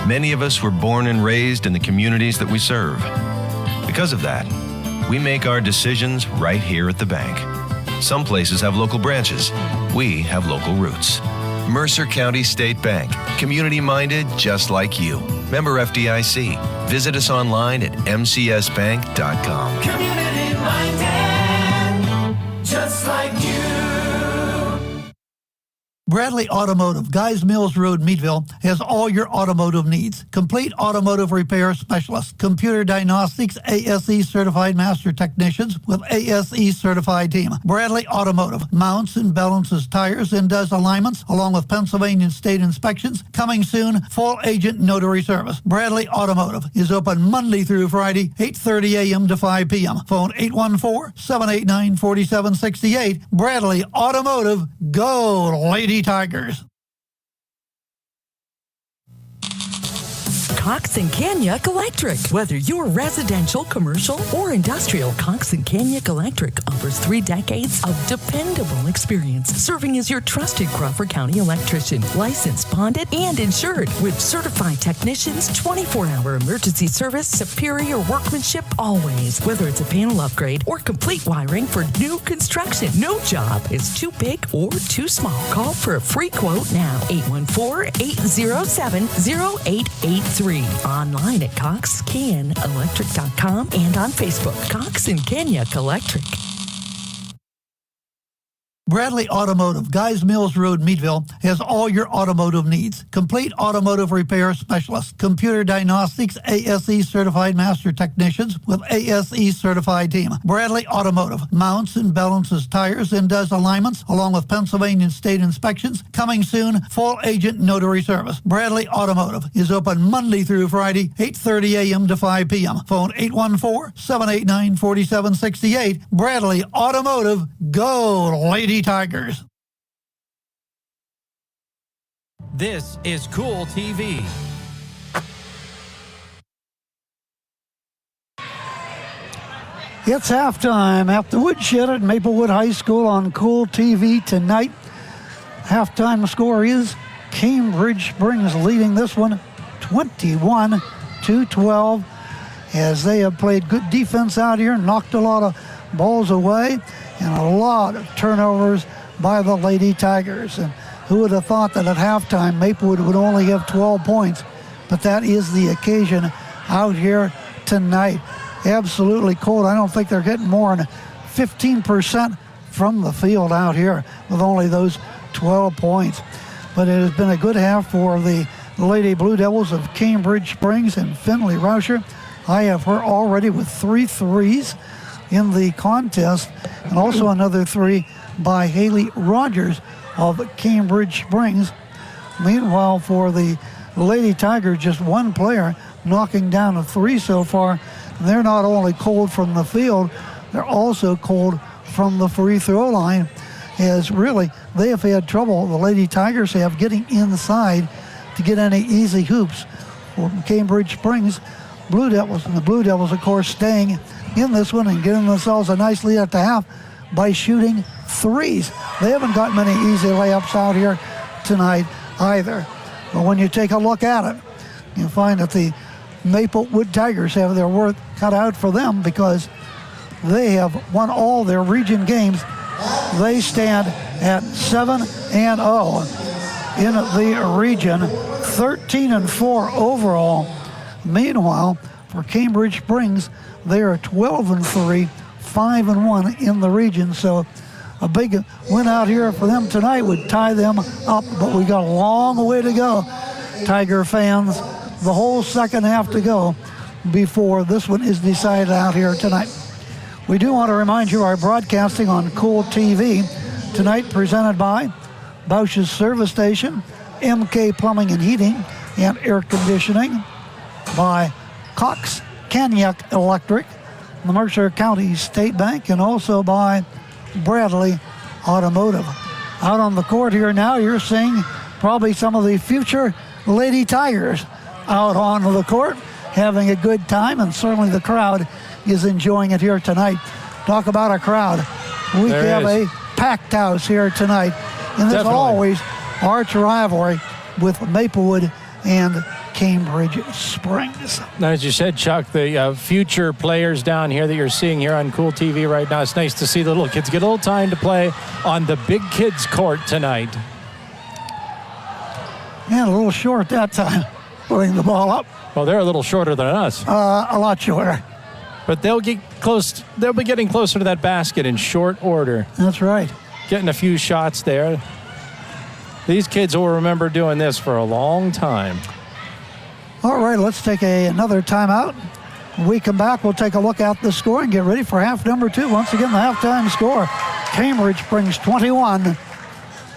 Many of us were born and raised in the communities that we serve. Because of that, we make our decisions right here at the bank. Some places have local branches. We have local roots. Mercer County State Bank. Community-minded just like you. Member FDIC. Visit us online at mcsbank.com. Community-minded. just like you. Bradley Automotive, Guys Mills Road, Meadville, has all your automotive needs. Complete automotive repair specialists, computer diagnostics, ASE certified master technicians with ASE certified team. Bradley Automotive mounts and balances tires and does alignments along with Pennsylvania state inspections. Coming soon, full agent notary service. Bradley Automotive is open Monday through Friday, 8:30 a.m. to 5 p.m. Phone 814-789-4768. Bradley Automotive, go Lady Tigers. Cox and Kanyuk Electric. Whether you're residential, commercial, or industrial, Cox and Kanyuk Electric offers 3 decades of dependable experience, serving as your trusted Crawford County electrician, licensed, bonded, and insured, with certified technicians, 24-hour emergency service, superior workmanship always. Whether it's a panel upgrade or complete wiring for new construction, no job is too big or too small. Call for a free quote now. 814-807-0883. Online at coxcanelectric.com and on Facebook. Cox and Kanyuk Electric. Bradley Automotive, Guys Mills Road, Meadville, has all your automotive needs. Complete automotive repair specialists, computer diagnostics, ASE certified master technicians with ASE certified team. Bradley Automotive mounts and balances tires and does alignments along with Pennsylvania state inspections. Coming soon, full agent notary service. Bradley Automotive is open Monday through Friday, 8:30 a.m. to 5 p.m. Phone 814-789-4768. Bradley Automotive, go Lady Tigers. This is Cool TV. It's halftime at the Woodshed at Maplewood High School on Cool TV tonight. Halftime score is Cambridge Springs leading this one 21-12, as they have played good defense out here, knocked a lot of balls away, and a lot of turnovers by the Lady Tigers. And who would have thought that at halftime Maplewood would only have 12 points? But that is the occasion out here tonight. Absolutely cold. I don't think they're getting more than 15% from the field out here with only those 12 points. But it has been a good half for the Lady Blue Devils of Cambridge Springs and Finley Rauscher. I have her already with 3 threes in the contest, and also another 3 by Haley Rogers of Cambridge Springs. Meanwhile, for the Lady Tigers, just one player knocking down a 3 so far. They're not only cold from the field, they're also cold from the free throw line, as really they have had trouble, the Lady Tigers have, getting inside to get any easy hoops for Cambridge Springs Blue Devils. And the Blue Devils, of course, staying in this one and getting themselves a nice lead at the half by shooting 3s. They haven't got many easy layups out here tonight either. But when you take a look at it, you find that the Maplewood Tigers have their work cut out for them, because they have won all their region games. They stand at 7-0 in the region, 13-4 overall. Meanwhile, for Cambridge Springs, they are 12-3, 5-1 in the region. So a big win out here for them tonight would tie them up, but we got a long way to go, Tiger fans. The whole second half to go before this one is decided out here tonight. We do want to remind you, our broadcasting on Cool TV tonight, presented by Bausch's Service Station, MK Plumbing and Heating and Air Conditioning, by Cox Kanyuk Electric, the Mercer County State Bank, and also by Bradley Automotive. Out on the court here now, you're seeing probably some of the future Lady Tigers out on the court, having a good time, and certainly the crowd is enjoying it here tonight. Talk about a crowd. We have a packed house here tonight in this always arch rivalry with Maplewood and Cambridge Springs. Now, as you said, Chuck, the future players down here that you're seeing here on Cool TV right now, it's nice to see the little kids get a little time to play on the big kids court tonight. And a little short that time, putting the ball up. Well, they're a little shorter than us. A lot shorter. But they'll get close. They'll be getting closer to that basket in short order. That's right. Getting a few shots there. These kids will remember doing this for a long time. All right, let's take another timeout. When we come back, we'll take a look at the score and get ready for half number 2. Once again, the halftime score. Cambridge brings 21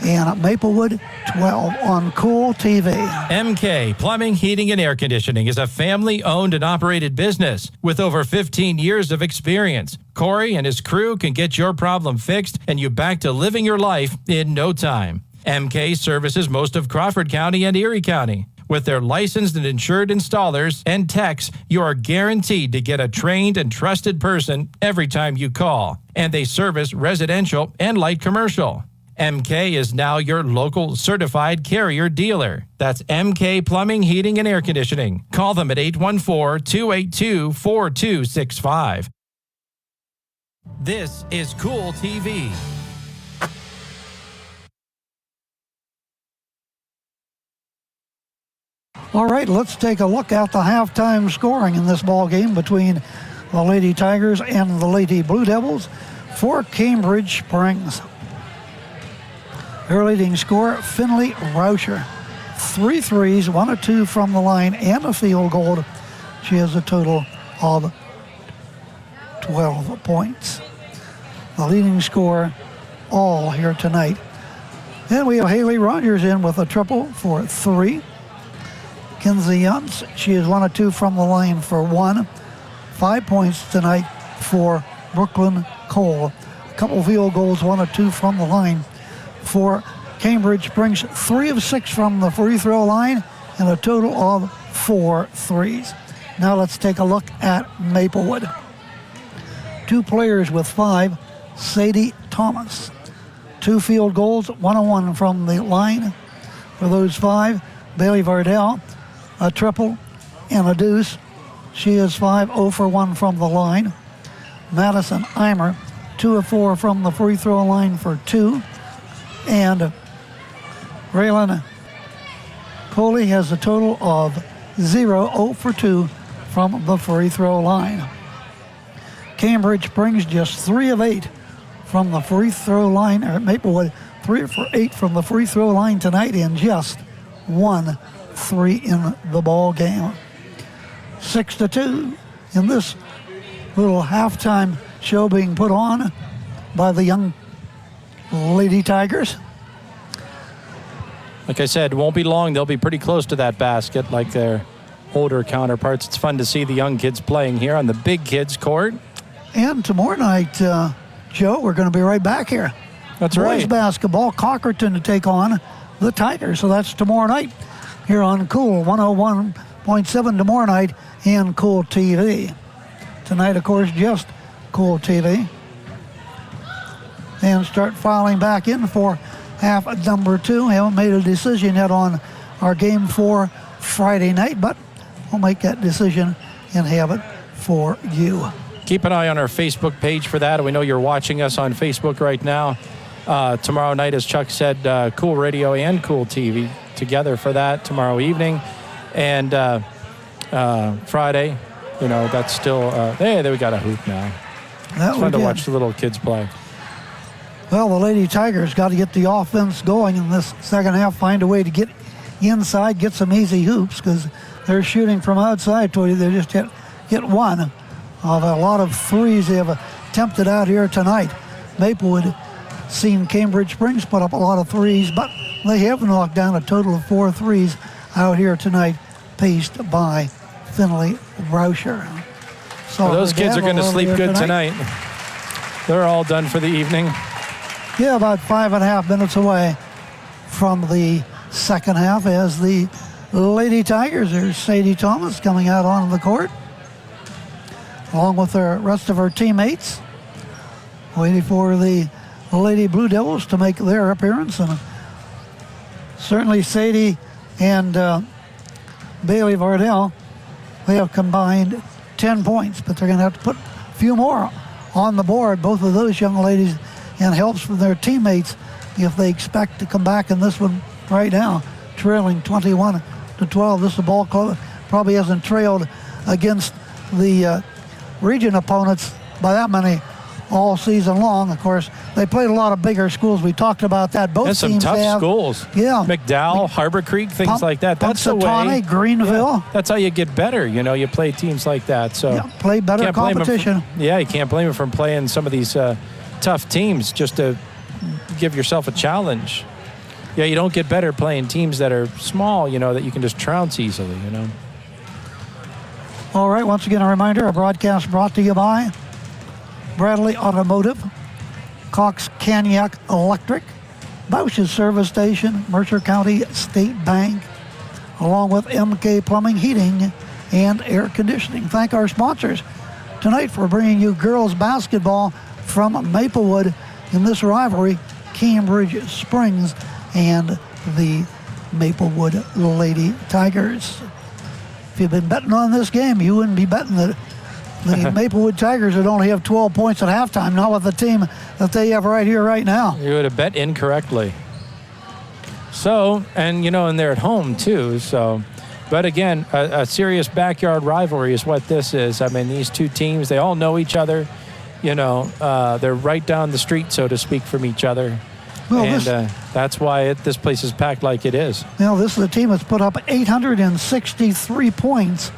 and Maplewood 12 on Cool TV. MK Plumbing, Heating, and Air Conditioning is a family-owned and operated business with over 15 years of experience. Corey and his crew can get your problem fixed and you back to living your life in no time. MK services most of Crawford County and Erie County. With their licensed and insured installers and techs, you are guaranteed to get a trained and trusted person every time you call. And they service residential and light commercial. MK is now your local certified Carrier dealer. That's MK Plumbing, Heating, and Air Conditioning. Call them at 814-282-4265. This is Cool TV. All right, let's take a look at the halftime scoring in this ball game between the Lady Tigers and the Lady Blue Devils for Cambridge Springs. Their leading scorer, Finley Rauscher. 3 threes, 1 or 2 from the line, and a field goal. She has a total of 12 points. The leading scorer all here tonight. Then we have Haley Rogers in with a triple for 3. Kinsey Yuntz, she is 1 or 2 from the line for 1. 5 points tonight for Brooklyn Cole. A couple field goals, 1 or 2 from the line for Cambridge Springs. 3 of 6 from the free throw line and a total of 4 threes. Now let's take a look at Maplewood. 2 players with 5. Sadie Thomas. 2 field goals, 1 and 1 from the line for those 5. Bailey Vardell, a triple and a deuce. She is 0 for 1 from the line. Madison Eimer, 2 of 4 from the free throw line for 2. And Raylan Coley has a total of 0 for 2 from the free throw line. Cambridge brings just 3 of 8 from the free throw line, or Maplewood 3 for 8 from the free throw line tonight, and just 1 3 in the ball game. 6-2 in this little halftime show being put on by the young Lady Tigers. Like I said, it won't be long. They'll be pretty close to that basket like their older counterparts. It's fun to see the young kids playing here on the big kids court. And tomorrow night, Joe, we're going to be right back here. That's Boys right. basketball, Cockerton to take on the Tigers. So that's tomorrow night here on Cool 101.7 tomorrow night and Cool TV. Tonight, of course, just Cool TV. And start filing back in for half number 2. Haven't made a decision yet on our game for Friday night, but we'll make that decision and have it for you. Keep an eye on our Facebook page for that. We know you're watching us on Facebook right now. Tomorrow night, as Chuck said, Cool Radio and Cool TV together for that tomorrow evening. And Friday, you know, that's still, hey, we got a hoop now. It's fun to watch the little kids play. Well, the Lady Tigers got to get the offense going in this second half, find a way to get inside, get some easy hoops, because they're shooting from outside. They just hit one of a lot of threes they have attempted out here tonight. Maplewood seen Cambridge Springs put up a lot of threes, but they have knocked down a total of 4 threes out here tonight, paced by Finley Rauscher. So well, those kids are going to sleep good tonight. They're all done for the evening. Yeah, about 5.5 minutes away from the second half as the Lady Tigers. There's Sadie Thomas coming out on the court, along with the rest of her teammates, waiting for the Lady Blue Devils to make their appearance. And certainly Sadie and Bailey Vardell, they have combined 10 points, but they're going to have to put a few more on the board, both of those young ladies, and helps from their teammates if they expect to come back in this one right now, trailing 21-12. This ball club probably hasn't trailed against the region opponents by that many all season long. Of course, they played a lot of bigger schools. We talked about that. Both There's some teams tough have. schools. Yeah. McDowell, Harbor Creek, things like that. That's the way. Punxsutawney, Greenville. That's how you get better. You play teams like that. So Yeah, play better can't blame 'em competition. you can't blame them from playing some of these tough teams just to give yourself a challenge. Yeah, you don't get better playing teams that are small, that you can just trounce easily, All right, once again, a reminder, a broadcast brought to you by Bradley Automotive, Cox Caniac Electric, Bausch's Service Station, Mercer County State Bank, along with MK Plumbing, Heating, and Air Conditioning. Thank our sponsors tonight for bringing you girls basketball from Maplewood in this rivalry, Cambridge Springs and the Maplewood Lady Tigers. If you've been betting on this game, you wouldn't be betting that the Maplewood Tigers would only have 12 points at halftime, not with the team that they have right here, right now. You would have bet incorrectly. So, and they're at home too. So, but again, a serious backyard rivalry is what this is. I mean, these two teams, they all know each other. They're right down the street, so to speak, from each other. Well, and that's why this place is packed like it is. This is a team that's put up 863 points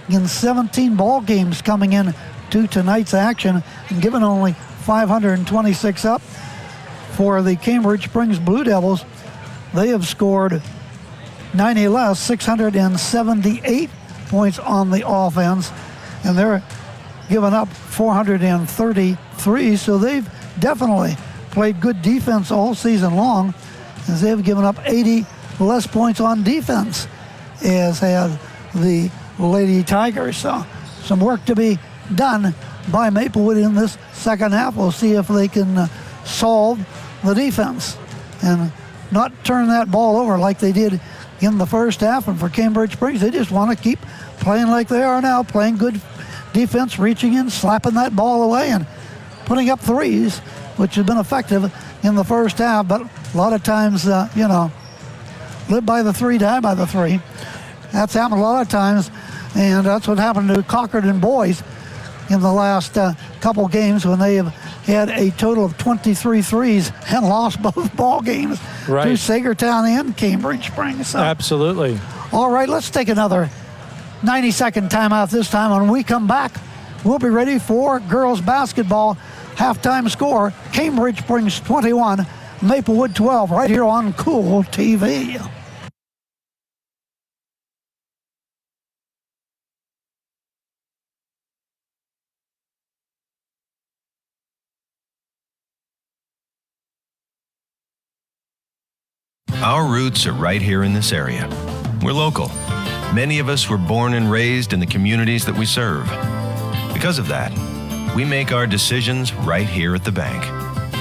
in 17 ball games coming in to tonight's action, and given only 526 up for the Cambridge Springs Blue Devils. They have scored 90 less, 678 points on the offense, and they're given up 433, so they've definitely played good defense all season long, as they've given up 80 less points on defense, as have the Lady Tigers. So some work to be done by Maplewood in this second half. We'll see if they can solve the defense and not turn that ball over like they did in the first half. And for Cambridge Springs, they just want to keep playing like they are now, playing good defense, reaching in, slapping that ball away, and putting up threes, which has been effective in the first half. But a lot of times, live by the three, die by the three. That's happened a lot of times, and that's what happened to Cockerton boys in the last couple games, when they have had a total of 23 threes and lost both ball games to Sagertown and Cambridge Springs. So, absolutely. All right, let's take another 90-second timeout this time. When we come back, we'll be ready for girls basketball. Halftime score, Cambridge Springs 21, Maplewood 12, right here on Cool TV. Our roots are right here in this area. We're local. Many of us were born and raised in the communities that we serve. Because of that, we make our decisions right here at the bank.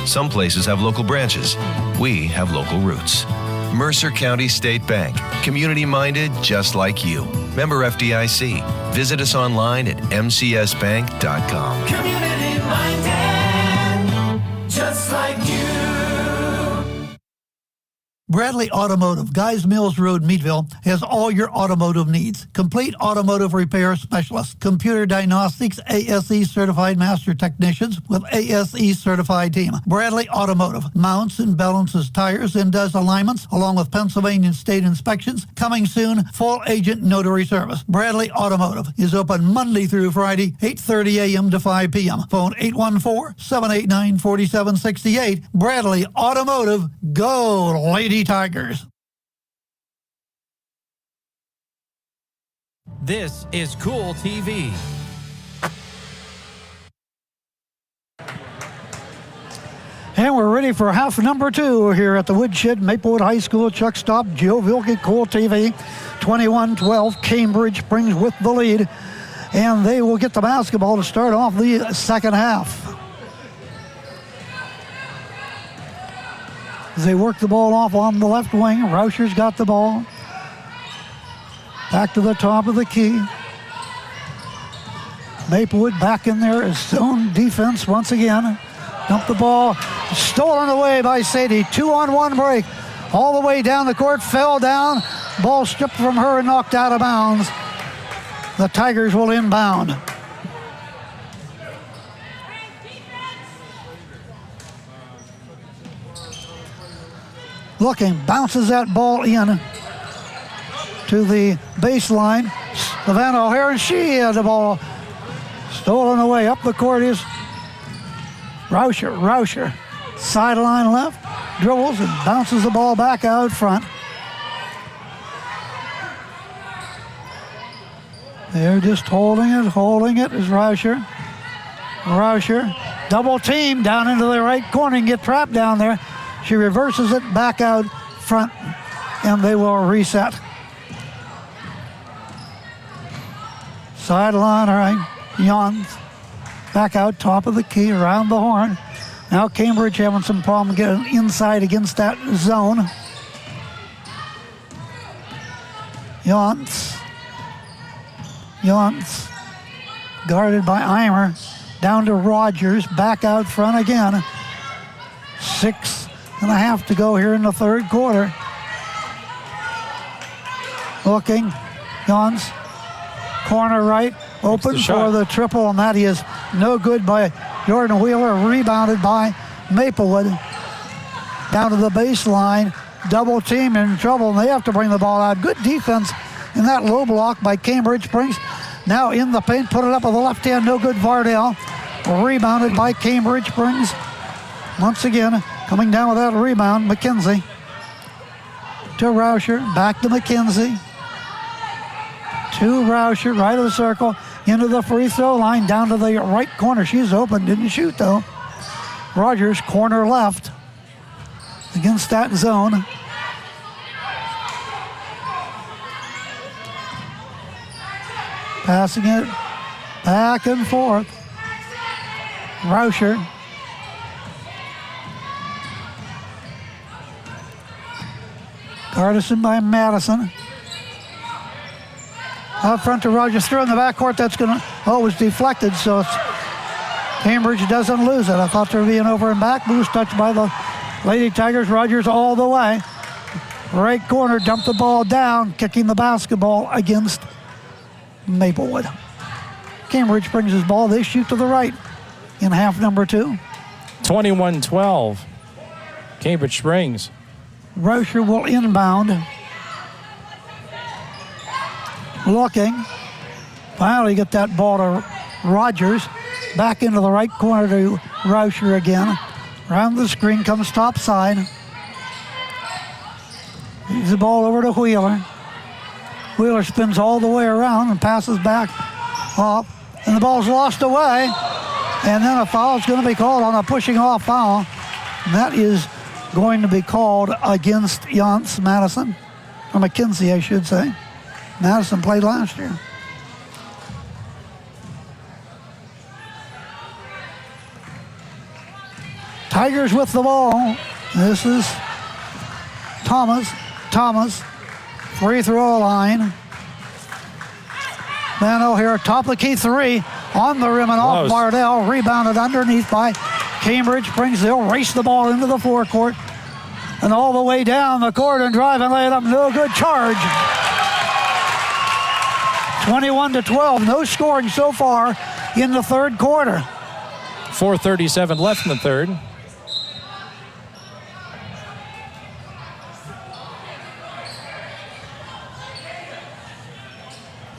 Some places have local branches. We have local roots. Mercer County State Bank. Community-minded just like you. Member FDIC. Visit us online at mcsbank.com. Community-minded just like you. Bradley Automotive, Guys Mills Road, Meadville, has all your automotive needs. Complete automotive repair specialists, computer diagnostics, ASE certified master technicians with ASE certified team. Bradley Automotive mounts and balances tires and does alignments, along with Pennsylvania state inspections. Coming soon, full agent notary service. Bradley Automotive is open Monday through Friday, 8:30 a.m. to 5 p.m. Phone 814-789-4768. Bradley Automotive, go Lady Tigers. This is Cool TV. And we're ready for half number two here at the Woodshed, Maplewood High School. Chuck Stop, Joe Vilke, Cool TV. 21-12, Cambridge Springs with the lead. And they will get the basketball to start off the second half. As they work the ball off on the left wing, Rauscher's got the ball. Back to the top of the key. Maplewood back in there as zone defense once again. Dump the ball, stolen away by Sadie. 2-on-1 break. All the way down the court, fell down. Ball stripped from her and knocked out of bounds. The Tigers will inbound. Looking, bounces that ball in to the baseline. Savannah O'Hara, and she had the ball stolen away. Up the court is Rauscher. Sideline left, dribbles and bounces the ball back out front. They're just holding it is Rauscher. Double team down into the right corner and get trapped down there. She reverses it back out front, and they will reset. Sideline, all right. Jans back out top of the key, around the horn. Now Cambridge having some problem getting inside against that zone. Jans guarded by Eimer. Down to Rogers, back out front again. 6.5 to go here in the third quarter. Looking, Jans, corner right, open for the triple, and that is no good by Jordan Wheeler, rebounded by Maplewood. Down to the baseline, double team in trouble, and they have to bring the ball out. Good defense in that low block by Cambridge Springs. Now in the paint, put it up with the left hand, no good. Vardell, rebounded by Cambridge Springs. Once again, coming down with that rebound, McKenzie. To Rauscher, back to McKenzie. To Rauscher, right of the circle, into the free throw line, down to the right corner. She's open, didn't shoot though. Rogers, corner left, against that zone. Passing it back and forth. Rauscher. Garrison by Madison. Out front to Rogers, through in the backcourt. That's going to, it was deflected, so it's Cambridge doesn't lose it. I thought there would be an over and back. Moose touched by the Lady Tigers. Rogers all the way. Right corner, dumped the ball down, kicking the basketball against Maplewood. Cambridge brings his ball. They shoot to the right in half number 2. 21-12. Cambridge Springs. Rauscher will inbound. Looking. Finally get that ball to Rogers. Back into the right corner to Rauscher again. Around the screen comes top side. Leaves the ball over to Wheeler. Wheeler spins all the way around and passes back off. And the ball's lost away. And then a foul is going to be called on a pushing off foul. And that is going to be called against Jans Madison. Or McKenzie, I should say. Madison played last year. Tigers with the ball. This is Thomas. Free throw line. Van O'Hara, top of the key three. On the rim and off Vardell. Rebounded underneath by Cambridge Springs. They'll race the ball into the forecourt. And all the way down the court and drive and lay it up. No good charge. 21-12. No scoring so far in the third quarter. 4:37 left in the third.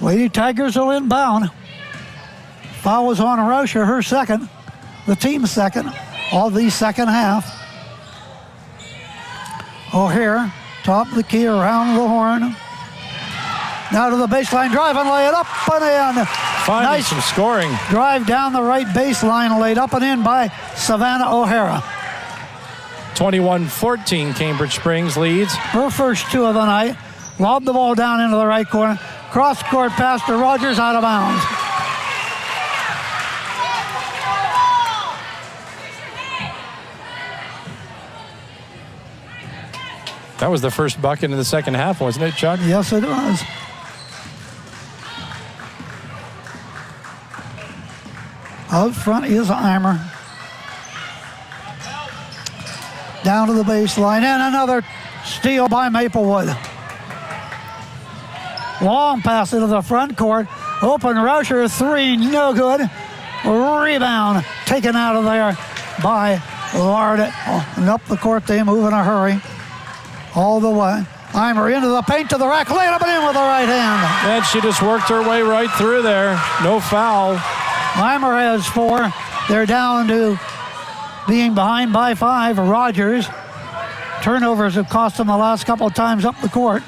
Lady Tigers will inbound. Foul was on Rauscher, her second. The team's second of the second half. O'Hara, top of the key, around the horn. Now to the baseline, drive and lay it up and in. Finding nice some scoring. Drive down the right baseline, laid up and in by Savannah O'Hara. 21-14, Cambridge Springs leads. Her first two of the night. Lobbed the ball down into the right corner. Cross court pass to Rogers, out of bounds. That was the first bucket in the second half, wasn't it, Chuck? Yes, it was. Out front is Eimer. Down to the baseline, and another steal by Maplewood. Long pass into the front court. Open Rauscher, three, no good. Rebound taken out of there by Lard. And up the court they move in a hurry. all the way. Eimer into the paint to the rack, laying up and in with the right hand. And she just worked her way right through there. No foul. Eimer has 4. They're down to being behind by 5. Rogers. Turnovers have cost them the last couple of times up the court.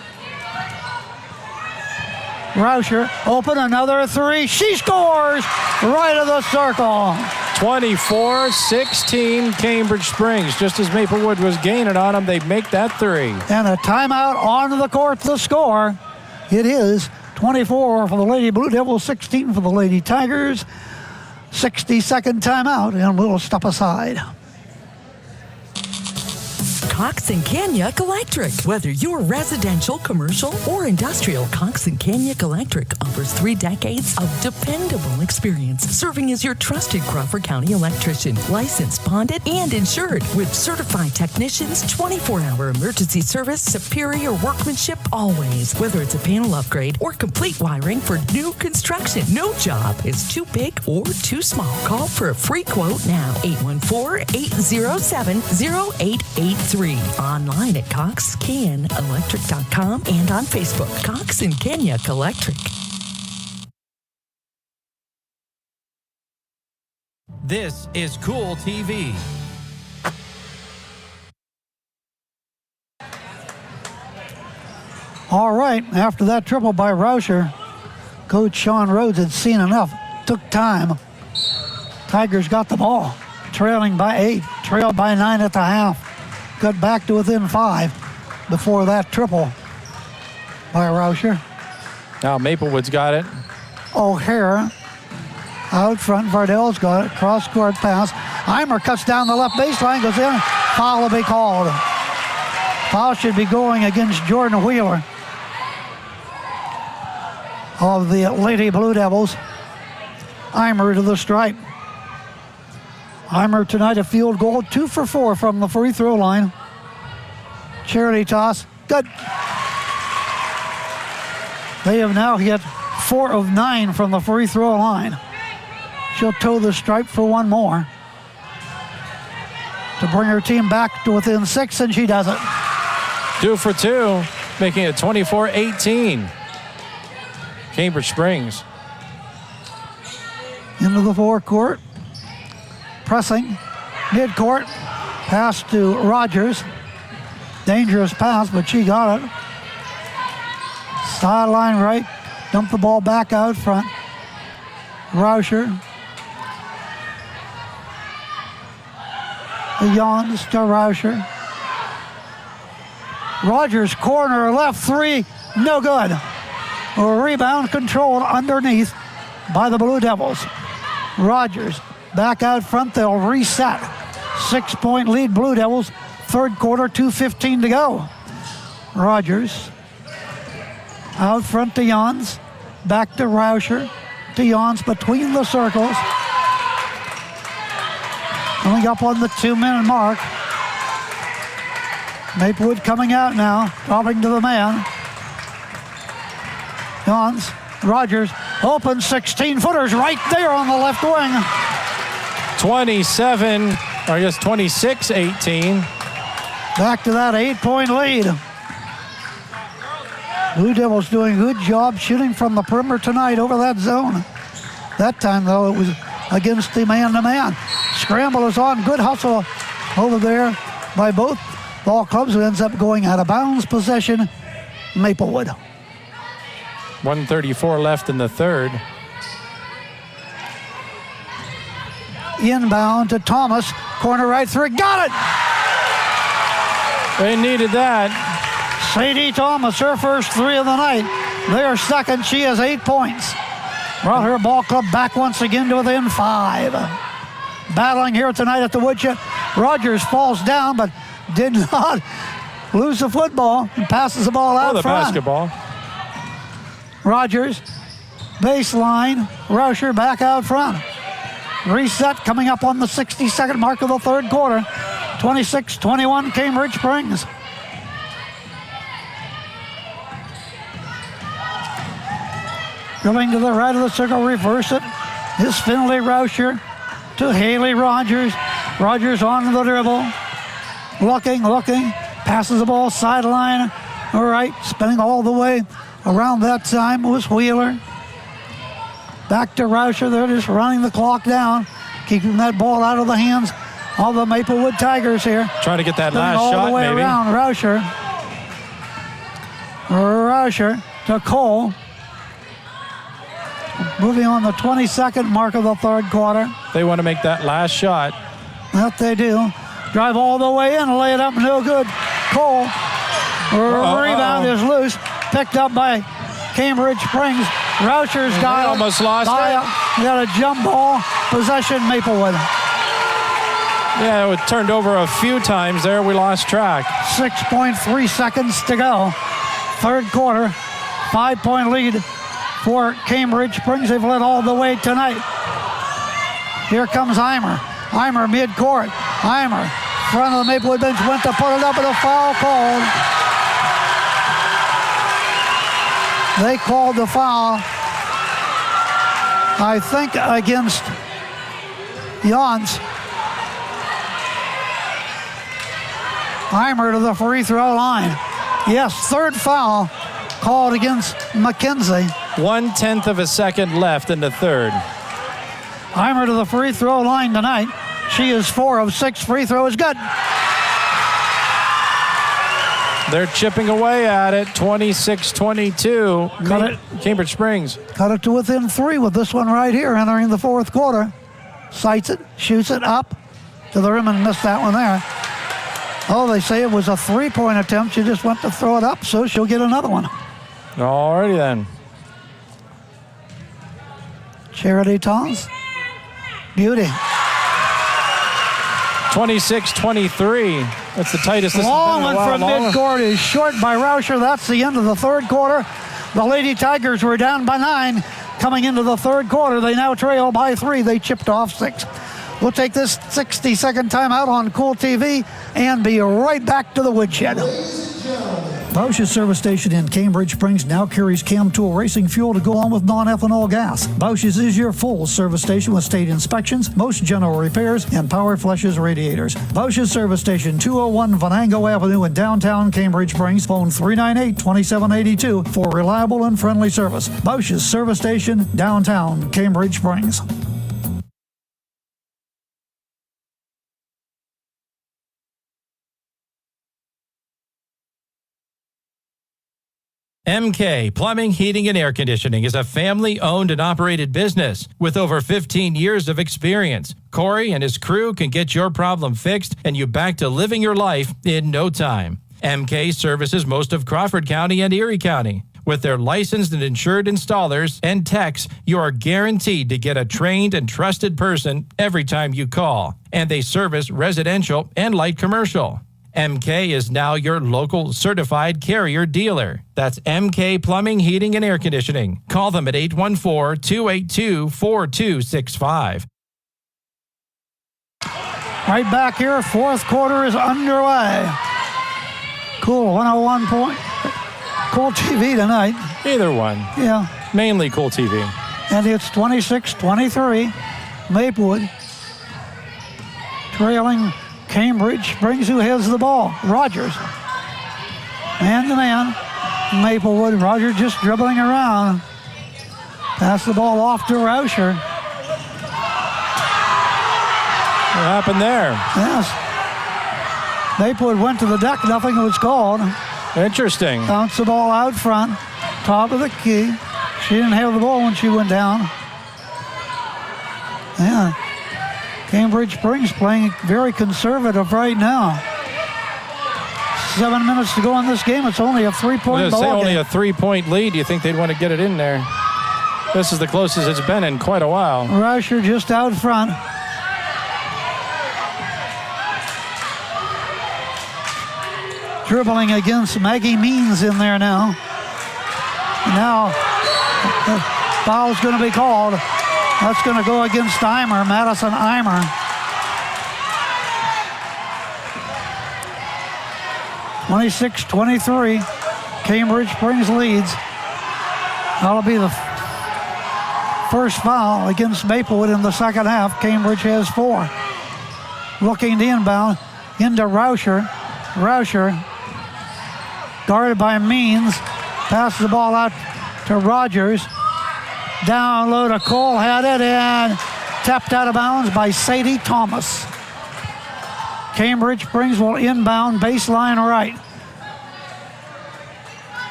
Rauscher open, another 3. She scores right of the circle. 24-16 Cambridge Springs. Just as Maplewood was gaining on them, they make that 3. And a timeout onto the court to score. It is 24 for the Lady Blue Devils, 16 for the Lady Tigers. 60-second timeout, and we'll step aside. Cox and Kanyuk Electric. Whether you're residential, commercial, or industrial, Cox and Kanyuk Electric offers 3 decades of dependable experience, serving as your trusted Crawford County electrician. Licensed, bonded, and insured with certified technicians, 24-hour emergency service, superior workmanship always. Whether it's a panel upgrade or complete wiring for new construction, no job is too big or too small. Call for a free quote now. 814-807-0883. Online at coxcanelectric.com and on Facebook. Cox and Kanyuk Electric. This is Cool TV. All right, after that triple by Rauscher, Coach Sean Rhodes had seen enough. Took time. Tigers got the ball, trailing by 8, trailed by 9 at the half. Got back to within 5 before that triple by Rauscher. Now Maplewood's got it. O'Hara out front. Vardell's got it. Cross-court pass. Eimer cuts down the left baseline, goes in. Foul will be called. Foul should be going against Jordan Wheeler of the Lady Blue Devils. Eimer to the stripe. Eimer tonight a field goal, 2 for 4 from the free throw line. Charity toss, good. They have now hit 4 of 9 from the free throw line. She'll toe the stripe for one more to bring her team back to within 6, and she does it. 2 for 2, making it 24-18. Cambridge Springs. Into the forecourt. Pressing, midcourt, pass to Rogers. Dangerous pass, but she got it. Sideline right, dump the ball back out front. Rauscher. Yawns to Rauscher. Rogers corner left 3, no good. A rebound controlled underneath by the Blue Devils. Rogers. Back out front, they'll reset. 6-point lead, Blue Devils. Third quarter, 2:15 to go. Rogers. Out front to Jans. Back to Rauscher. To Jans between the circles. Coming up on the 2-minute mark. Maplewood coming out now, dropping to the man. Jans. Rogers. Open 16-footers right there on the left wing. 26-18. Back to that 8-point lead. Blue Devils doing a good job shooting from the perimeter tonight over that zone. That time, though, it was against the man-to-man. Scramble is on. Good hustle over there by both ball clubs, who ends up going out of bounds. Possession, Maplewood. 1:34 left in the third. Inbound to Thomas. Corner right through. Got it! They needed that. Sadie Thomas, her first 3 of the night. Their second. She has 8 points. Brought her ball club back once again to within 5. Battling here tonight at the woodshed. Rogers falls down, but did not lose the football and passes the ball out the front. Basketball. Rogers, baseline. Rauscher back out front. Reset coming up on the 60-second mark of the third quarter. 26-21 Cambridge Springs. Going to the right of the circle, reverse it. Is Finley Rauscher to Haley Rogers. Rogers on the dribble. Looking. Passes the ball sideline. All right, spinning all the way around that time was Wheeler. Back to Rauscher. They're just running the clock down, keeping that ball out of the hands of the Maplewood Tigers here. Trying to get that Spinning last all shot, the way maybe. around. Rauscher to Cole. Moving on the 22nd mark of the third quarter. They want to make that last shot. That they do. Drive all the way in, lay it up, no good. Cole. Rebound is loose. Picked up by Cambridge Springs. Rauscher's got it. Almost lost it. Got a jump ball. Possession, Maplewood. Yeah, it turned over a few times there. We lost track. 6.3 seconds to go. Third quarter. 5-point lead for Cambridge Springs. They've led all the way tonight. Here comes Eimer. Eimer mid-court. Eimer, front of the Maplewood bench, went to put it up, and a foul called. They called the foul, I think, against Jans. Eimer to the free throw line. Yes, third foul called against McKenzie. 1/10 of a second left in the third. Eimer to the free throw line tonight. She is 4 of 6. Free throw is good. They're chipping away at it. 26-22. Cut it. Cambridge Springs. Cut it to within 3 with this one right here entering the fourth quarter. Sights it, shoots it up to the rim and missed that one there. Oh, they say it was a 3-point attempt. She just went to throw it up, so she'll get another one. Alrighty then. Charity Tons. Beauty. 26-23. That's the tightest this has Long been in one a while. from midcourt is short by Rauscher. That's the end of the third quarter. The Lady Tigers were down by 9 coming into the third quarter. They now trail by 3. They chipped off 6. We'll take this 60-second timeout on Cool TV and be right back to the woodshed. Bausch's service station in Cambridge Springs now carries Chem Tool racing fuel to go on with non-ethanol gas. Bausch's is your full service station with state inspections, most general repairs, and power flushes radiators. Bausch's service station, 201 Venango Avenue in downtown Cambridge Springs. Phone 398-2782 for reliable and friendly service. Bausch's service station, downtown Cambridge Springs. MK Plumbing, Heating, and Air Conditioning is a family-owned and operated business with over 15 years of experience. Corey and his crew can get your problem fixed and you back to living your life in no time. MK services most of Crawford County and Erie County. With their licensed and insured installers and techs, you are guaranteed to get a trained and trusted person every time you call. And they service residential and light commercial. MK is now your local certified Carrier dealer. That's MK Plumbing, Heating, and Air Conditioning. Call them at 814-282-4265. Right back here, fourth quarter is underway. Cool, 101 point. Cool TV tonight. Either one. Yeah. Mainly Cool TV. And it's 26-23. Maplewood trailing Cambridge Springs, who has the ball. Rogers. Man to man. Maplewood. Rogers just dribbling around. Pass the ball off to Rauscher. What happened there? Yes. Maplewood went to the deck. Nothing was called. Interesting. Bounced the ball out front. Top of the key. She didn't have the ball when she went down. Yeah. Cambridge Springs playing very conservative right now. 7 minutes to go in this game. It's only a 3-point ball Only game. a 3-point lead. You think they'd want to get it in there? This is the closest it's been in quite a while. Rauscher just out front. Dribbling against Maggie Means in there now. Now, the foul's going to be called. That's going to go against Eimer, Madison Eimer. (26-23). Cambridge Springs leads. That'll be the first foul against Maplewood in the second half. Cambridge has 4. Looking to inbound into Rauscher. Rauscher guarded by Means. Passes the ball out to Rogers. Down low to Cole, had it, and tapped out of bounds by Sadie Thomas. Cambridge Springs will inbound baseline right.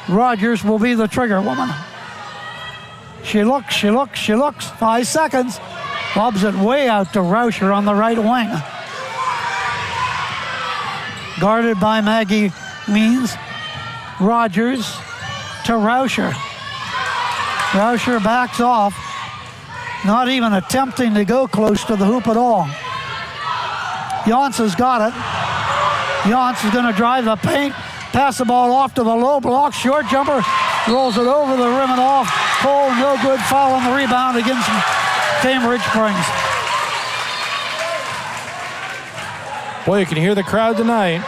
Rogers will be the trigger woman. She looks. 5 seconds. Lobs it way out to Rauscher on the right wing. Guarded by Maggie Means. Rogers to Rauscher. Rauscher backs off, not even attempting to go close to the hoop at all. Yance has got it. Yance is going to drive the paint, pass the ball off to the low block, short jumper, rolls it over the rim and off. Cole, no good, foul on the rebound against Cambridge Springs. Boy, you can hear the crowd tonight.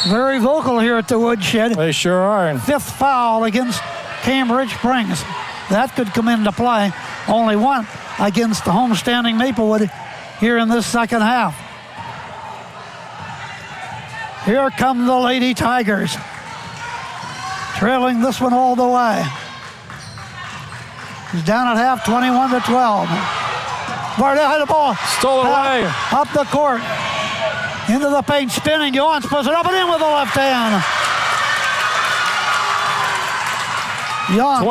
Very vocal here at the Woodshed. They sure are. 5th foul against Cambridge Springs. That could come into play. Only one against the homestanding Maplewood here in this second half. Here come the Lady Tigers. Trailing this one all the way. He's down at half, 21-12. Bardell had the ball. Stole it away. Up the court. Into the paint, spinning. Yance puts it up and in with the left hand. Yance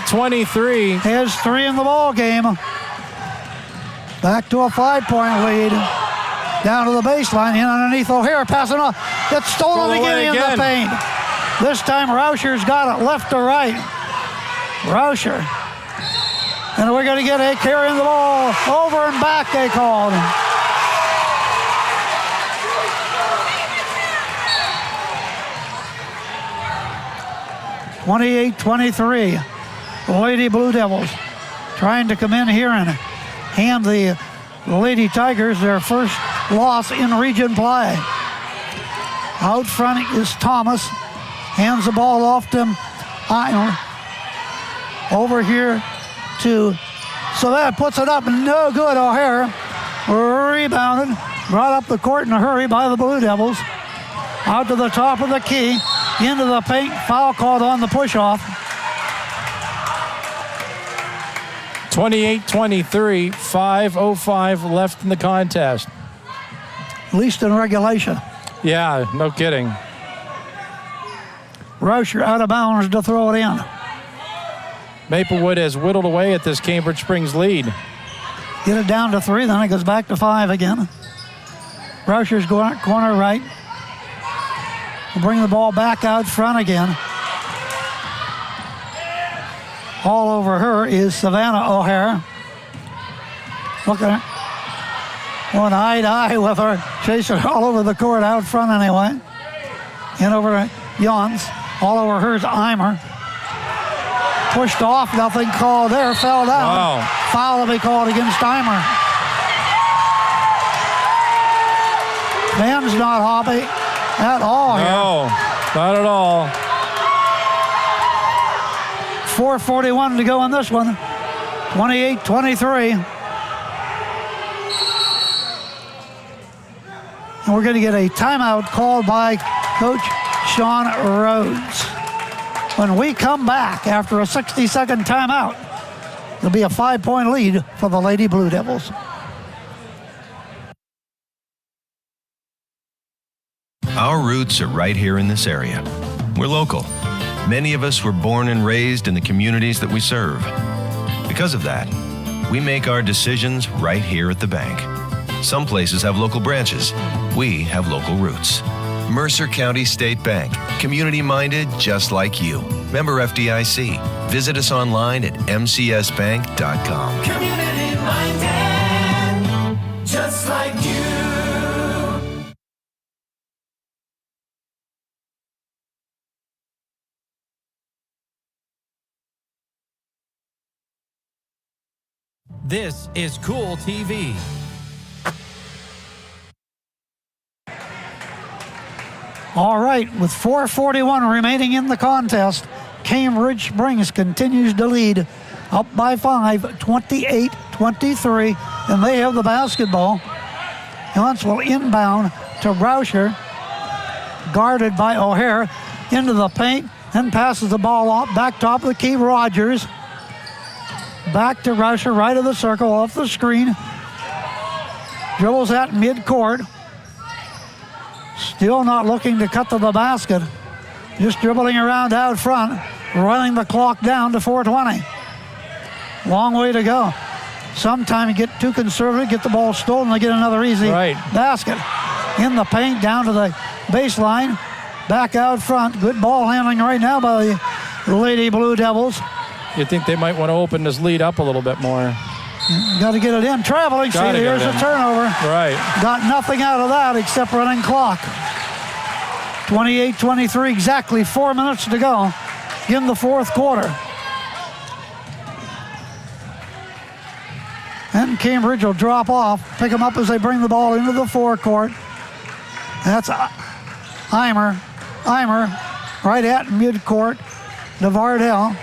28-23. has 3 in the ball game. Back to a 5-point lead. Down to the baseline, in underneath O'Hare, passing off. It's stolen again in the paint. This time Rauscher's got it left to right. Rauscher. And we're going to get a carrying the ball over and back, they called. (28-23). The Lady Blue Devils trying to come in here and hand the Lady Tigers their first loss in region play. Out front is Thomas. Hands the ball off to Eimer. Over here to Savannah, puts it up, no good. O'Hare rebounded, brought up the court in a hurry by the Blue Devils. Out to the top of the key, into the paint, foul called on the push-off. 28-23, 5:05 left in the contest. At least in regulation. Yeah, no kidding. Rauscher out of bounds to throw it in. Maplewood has whittled away at this Cambridge Springs lead. Get it down to 3, then it goes back to 5 again. Rauscher's going corner right. We'll bring the ball back out front again. All over her is Savannah O'Hare. Looking at one eye to eye with her. Chasing all over the court out front anyway. In over to Yance. All over her's Eimer. Pushed off, nothing called there, fell down. Wow. Foul will be called against Eimer. Man's not hoppy at all here. No, not at all. 4:41 to go in this one. 28-23. And we're going to get a timeout called by Coach Sean Rhodes. When we come back after a 60-second timeout, there'll be a 5-point lead for the Lady Blue Devils. Our roots are right here in this area. We're local. Many of us were born and raised in the communities that we serve. Because of that, we make our decisions right here at the bank. Some places have local branches. We have local roots. Mercer County State Bank. Community-minded just like you. Member FDIC. Visit us online at mcsbank.com. Community minded, just like you. This is Cool TV. All right, with 4:41 remaining in the contest, Cambridge Springs continues to lead up by 5, 28-23, and they have the basketball. Yance will inbound to Rauscher, guarded by O'Hare. into the paint, then passes the ball off, back top of the key, Rogers. Back to Rusher, right of the circle, off the screen. Dribbles at midcourt. Still not looking to cut to the basket. Just dribbling around out front, running the clock down to 4:20. Long way to go. Sometimes you get too conservative, get the ball stolen, they get another easy basket. In the paint, down to the baseline, back out front. Good ball handling right now by the Lady Blue Devils. You think they might want to open this lead up a little bit more. Got to get it in. Traveling, see, here's a turnover. Right. Got nothing out of that except running clock. 28-23, exactly 4 minutes to go in the fourth quarter. And Cambridge will drop off, pick them up as they bring the ball into the forecourt. That's Eimer. Eimer right at midcourt to Vardell.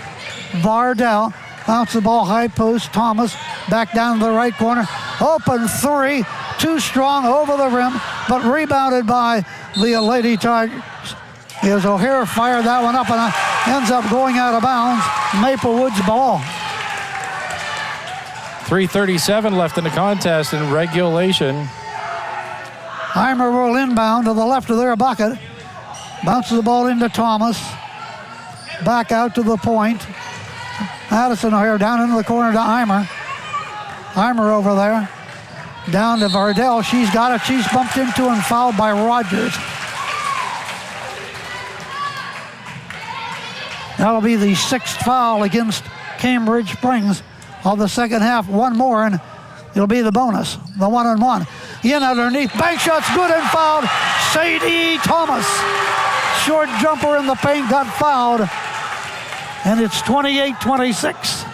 Vardell bounces the ball high post. Thomas back down to the right corner. Open three. Too strong over the rim, but rebounded by the Lady Tigers. As O'Hara fired that one up and ends up going out of bounds. Maplewood's ball. 3:37 left in the contest in regulation. Eimer will inbound to the left of their bucket. Bounces the ball into Thomas. Back out to the point. Addison O'Hara down into the corner to Eimer. Eimer over there. Down to Vardell. She's got it. She's bumped into and fouled by Rogers. That'll be the sixth foul against Cambridge Springs of the second half. One more and it'll be the bonus. The 1-on-1. In underneath. Bank shot's good and fouled. Sadie Thomas. Short jumper in the paint got fouled. And it's 28-26.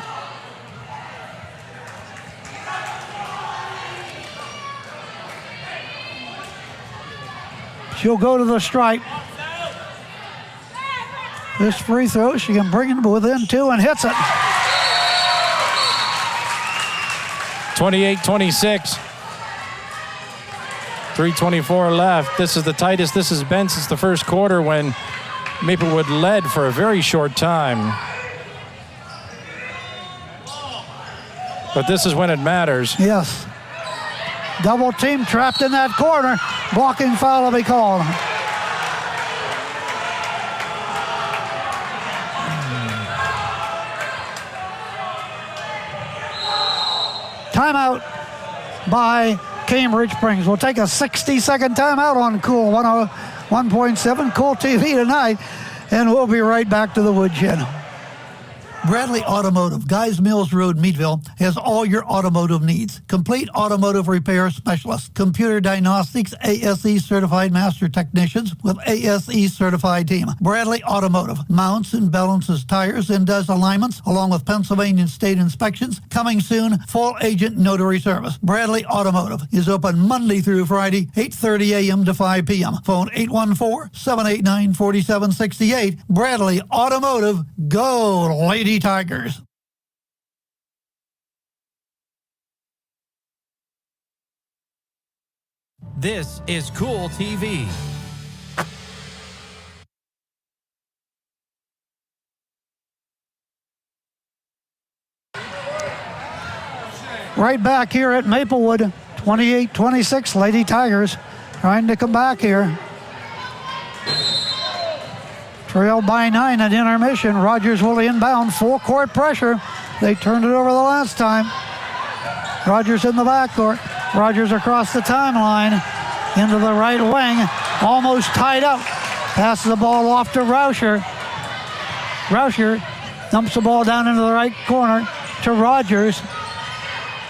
She'll go to the stripe. This free throw, she can bring it within two and hits it. 28-26. 3:24 left. This is the tightest this has been since the first quarter when Maplewood led for a very short time. But this is when it matters. Yes. Double team trapped in that corner. Blocking foul will be called. Timeout by Cambridge Springs. We'll take a 60-second timeout on Cool 101.7 Cool TV tonight, and we'll be right back to the Woodshed. Bradley Automotive, Guys Mills Road, Meadville, has all your automotive needs. Complete automotive repair specialists, computer diagnostics, ASE certified master technicians with ASE certified team. Bradley Automotive mounts and balances tires and does alignments along with Pennsylvania state inspections. Coming soon, full agent notary service. Bradley Automotive is open Monday through Friday, 8:30 a.m. to 5 p.m. Phone 814-789-4768. Bradley Automotive, go Lady Tigers. This is Cool TV. Right back here at Maplewood, 28-26, Lady Tigers trying to come back here. Trailed by 9 at intermission. Rogers will inbound. Full court pressure. They turned it over the last time. Rogers in the backcourt. Rogers across the timeline. Into the right wing. Almost tied up. Passes the ball off to Rauscher. Rauscher dumps the ball down into the right corner to Rogers.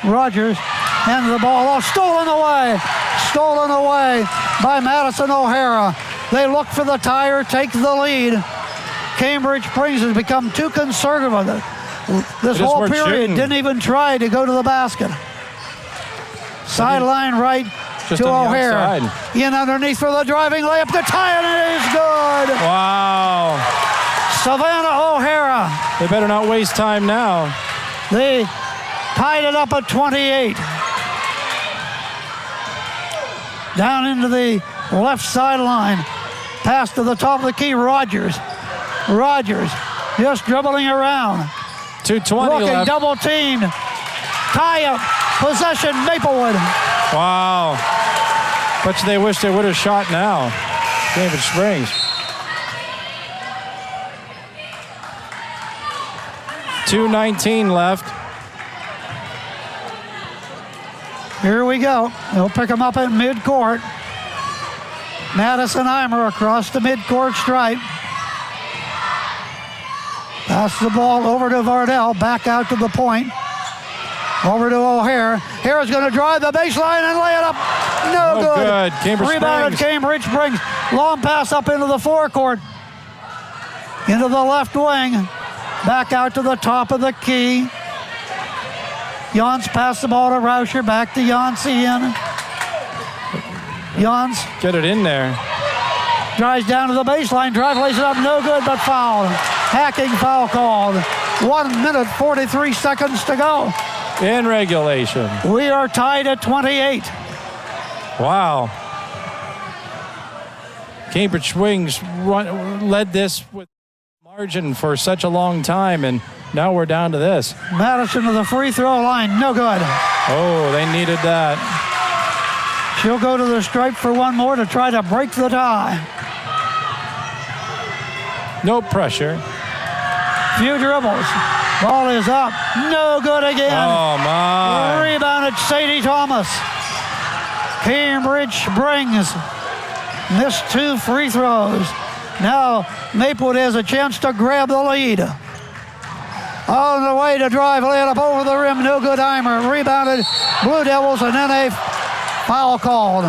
Rogers hands the ball off. Stolen away. Stolen away by Madison O'Hara. They look for the tire, take the lead. Cambridge Springs has become too conservative. This whole period didn't even try to go to the basket. Sideline right to O'Hara. In underneath for the driving layup. The tie, and it is good. Wow. Savannah O'Hara. They better not waste time now. They tied it up at 28. Down into the left sideline. Pass to the top of the key, Rogers. Rogers just dribbling around. 2:20 Looking, left. double team. Tie-up, possession, Maplewood. Wow. But they wish they would have shot now. Cambridge Springs. 2:19 left. Here we go. They'll pick them up at midcourt. Madison Eimer across the midcourt stripe. Pass the ball over to Vardell, back out to the point. Over to O'Hare. O'Hare's going to drive the baseline and lay it up. No good. Cambridge Rebounded Springs. Cambridge Springs. Long pass up into the forecourt. Into the left wing. Back out to the top of the key. Jans passed the ball to Rauscher. Back to Jansian. Jans Get it in there. drives down to the baseline. Drive lays it up. No good, but fouled. Hacking foul called. 1 minute, 43 seconds to go. In regulation. We are tied at 28. Wow. Cambridge Springs led this with margin for such a long time, and now we're down to this. Madison to the free throw line. No good. Oh, they needed that. She'll go to the stripe for one more to try to break the tie. No pressure. Few dribbles. Ball is up. No good again. Oh, my. Rebounded Sadie Thomas. Cambridge Springs missed 2 free throws. Now Maplewood has a chance to grab the lead. On the way to drive, lay it up over the rim. No good. Eimer rebounded. Blue Devils, and then a foul called.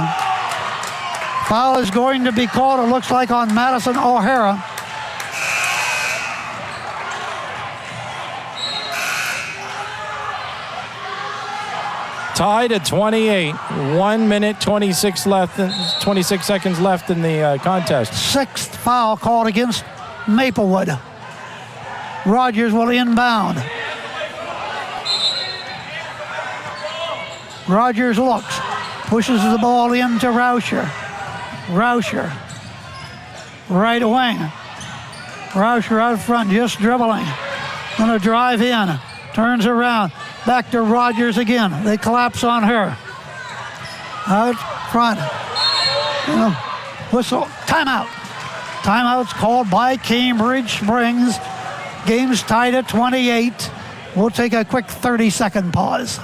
Foul is going to be called, it looks like, on Madison O'Hara. Tied at 28. 1 minute, 26 seconds left in the contest. 6th foul called against Maplewood. Rogers will inbound. Rogers looks, pushes the ball into Rauscher. Rauscher, right wing. Rauscher out front, just dribbling. Gonna drive in, turns around, back to Rogers again. They collapse on her. Out front. Whistle, timeout. Timeout's called by Cambridge Springs. Game's tied at 28. We'll take a quick 30-second pause.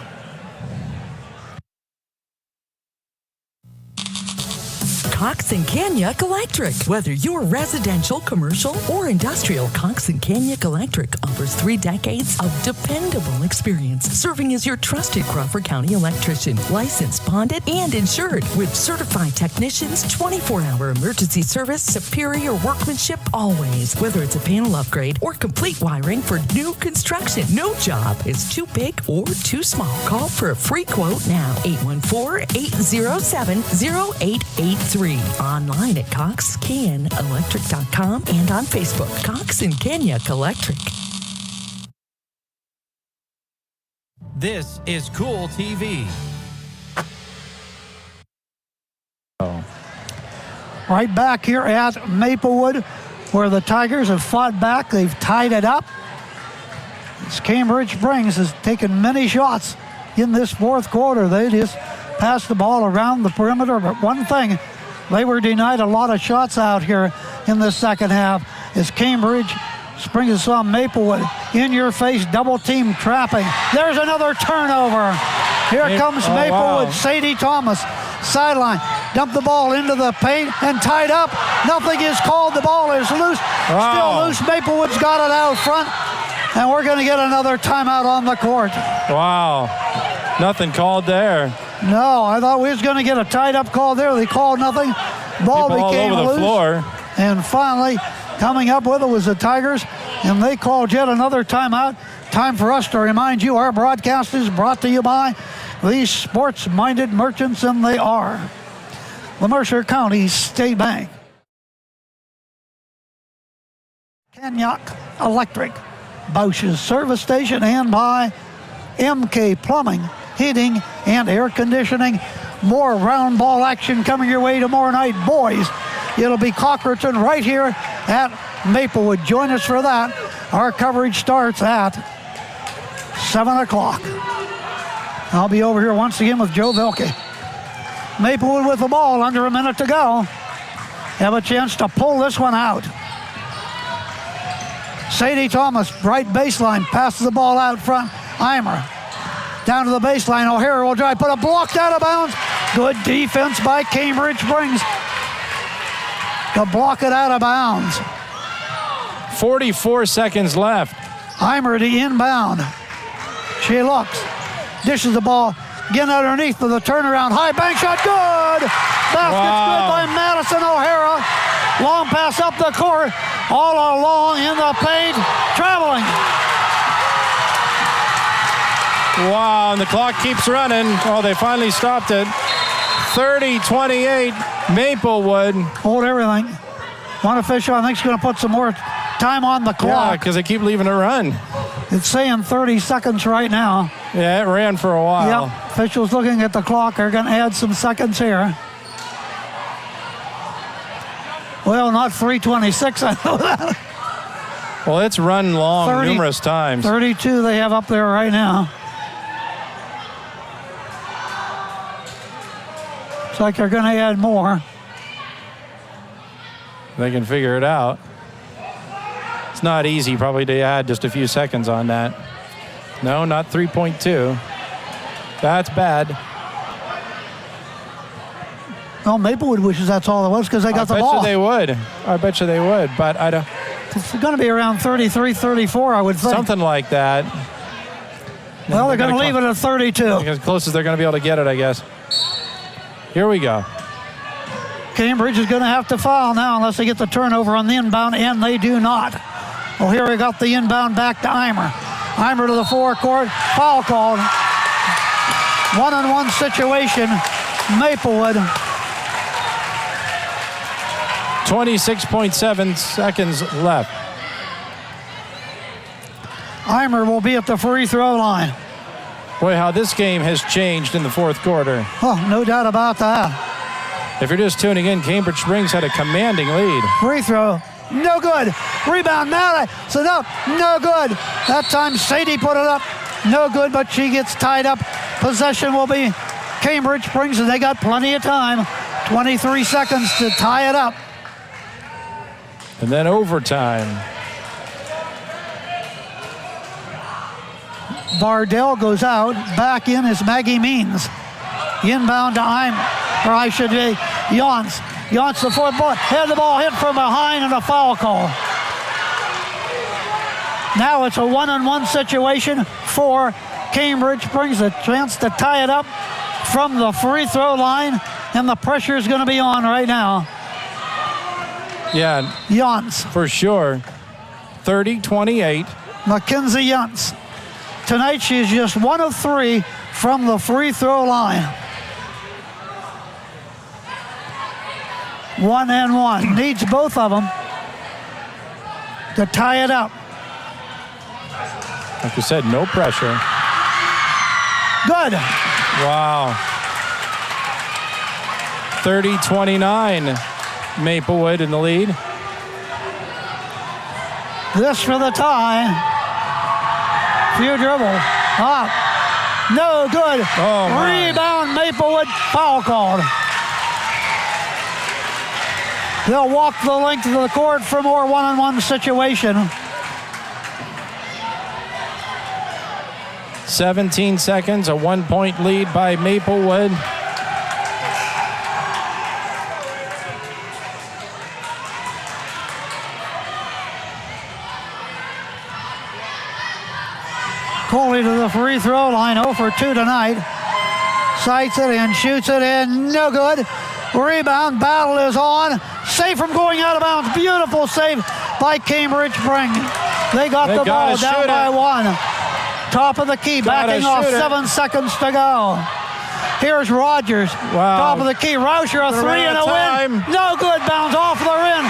Cox and Kanyuk Electric. Whether you're residential, commercial, or industrial, Cox and Kanyuk Electric offers 3 decades of dependable experience, serving as your trusted Crawford County electrician, licensed, bonded, and insured, with certified technicians, 24-hour emergency service, superior workmanship always. Whether it's a panel upgrade or complete wiring for new construction, no job is too big or too small. Call for a free quote now. 814-807-0883. Online at coxcanelectric.com and on Facebook. Cox and Kanyuk Electric. This is Cool TV. Right back here at Maplewood, where the Tigers have fought back. They've tied it up. As Cambridge Springs has taken many shots in this 4th quarter. They just passed the ball around the perimeter, but one thing, they were denied a lot of shots out here in the second half as Cambridge Springs saw Maplewood in your face, double team trapping. There's another turnover. Here comes Maplewood. Wow. Sadie Thomas, sideline, dumped the ball into the paint and tied up. Nothing is called. The ball is loose. Wow. Still loose. Maplewood's got it out front, and we're going to get another timeout on the court. Wow. Nothing called there. No, I thought we was going to get a tied-up call there. They called nothing. Ball People became all over loose. The floor. And finally, coming up with it was the Tigers, and they called yet another timeout. Time for us to remind you our broadcast is brought to you by these sports-minded merchants, and they are the Mercer County State Bank, Kanyuk Electric, Bosch's Service Station, and by MK Plumbing, Heating, and Air Conditioning. More round ball action coming your way tomorrow night. Boys It'll be Cochraton right here at Maplewood. Join us for that. Our coverage starts at 7 o'clock. I'll be over here once again with Joe Velke. Maplewood with the ball, under a minute to go. Have a chance to pull this one out. Sadie Thomas, right baseline, passes the ball out front. Eimer down to the baseline. O'Hara will drive, put a blocked out of bounds. Good defense by Cambridge Springs to block it out of bounds. 44 seconds left. Eimer the inbound. She looks, dishes the ball, again underneath for the turnaround. High bank shot, good! Basket's good by Madison O'Hara. Long pass up the court, all along in the paint, traveling. Wow, and the clock keeps running. Oh, they finally stopped it. 30-28, Maplewood. Hold everything. One official, I think, is going to put some more time on the Yeah, clock. because they keep leaving it run. It's saying 30 seconds right now. Yeah, it ran for a while. Yep, officials looking at the clock. They're going to add some seconds here. Well, not 3:26, I know that. Well, it's run long 30 numerous times. 32 they have up there right now. Looks like they're going to add more. They can figure it out. It's not easy probably to add just a few seconds on that. No, not 3.2. That's bad. Well, Maplewood wishes that's all it was because they got the ball. I bet you they would, but I don't. It's going to be around 33, 34, I would think. Something like that. Well, they're going to leave it at 32. As close as they're going to be able to get it, I guess. Here we go. Cambridge is going to have to foul now unless they get the turnover on the inbound, and they do not. Well, here we got the inbound back to Eimer. Eimer to the forecourt. Foul called. 1-on-1 situation. Maplewood. 26.7 seconds left. Eimer will be at the free throw line. Boy, how this game has changed in the fourth quarter. Oh, no doubt about that. If you're just tuning in, Cambridge Springs had a commanding lead. Free throw. No good. Rebound. Now it's up. No good. That time Sadie put it up. No good, but she gets tied up. Possession will be Cambridge Springs, and they got plenty of time. 23 seconds to tie it up. And then overtime. Bardell goes out. Back in is Maggie Means. Inbound to Eimer, or I should say, Yance. Yance the fourth ball. Had the ball hit from behind and a foul call. Now it's a 1-on-1 situation for Cambridge. Brings a chance to tie it up from the free throw line, and the pressure is going to be on right now. Yeah, Yance. for sure. 30-28. Mackenzie Yance. Tonight she's just 1 of 3 from the free throw line. 1-and-1. Needs both of them to tie it up. Like you said, no pressure. Good. Wow. 30-29. Maplewood in the lead. This for the tie. Few dribble. Up. No good. Oh, my. Rebound Maplewood. Foul called. They'll walk the length of the court for more 1-on-1 situation. 17 seconds, a 1-point lead by Maplewood. Coley to the free throw line, 0 for 2 tonight. Sights it in, shoots it in, no good. Rebound, battle is on. Save from going out of bounds. Beautiful save by Cambridge Springs. They got the ball down by 1. Top of the key, backing off, 7 seconds to go. Here's Rogers. Wow. Top of the key, Rauscher, a 3 and a win. No good, bounce off the rim.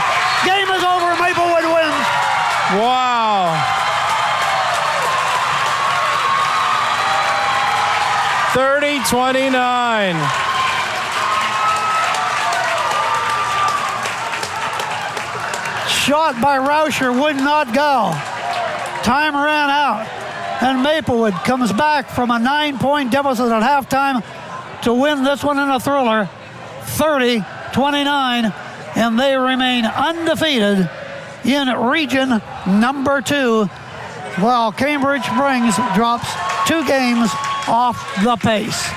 Game is over, Maplewood wins. Wow. 30-29. shot by Rauscher would not go. Time ran out. And Maplewood comes back from a 9-point deficit at halftime to win this one in a thriller, 30-29, and they remain undefeated in region number 2, while Cambridge Springs drops 2 games off the pace.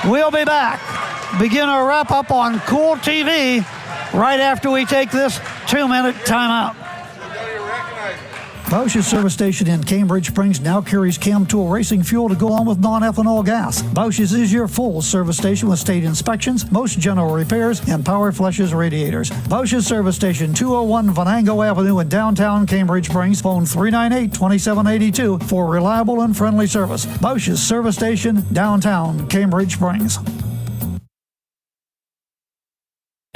We'll be back, begin our wrap-up on Cool TV right after we take this 2-minute timeout. Bosch's service station in Cambridge Springs now carries Chem Tool racing fuel to go on with non-ethanol gas. Bosch's is your full service station with state inspections, most general repairs, and power flushes radiators. Bosch's service station, 201 Venango Avenue in downtown Cambridge Springs. Phone 398-2782 for reliable and friendly service. Bosch's service station, downtown Cambridge Springs.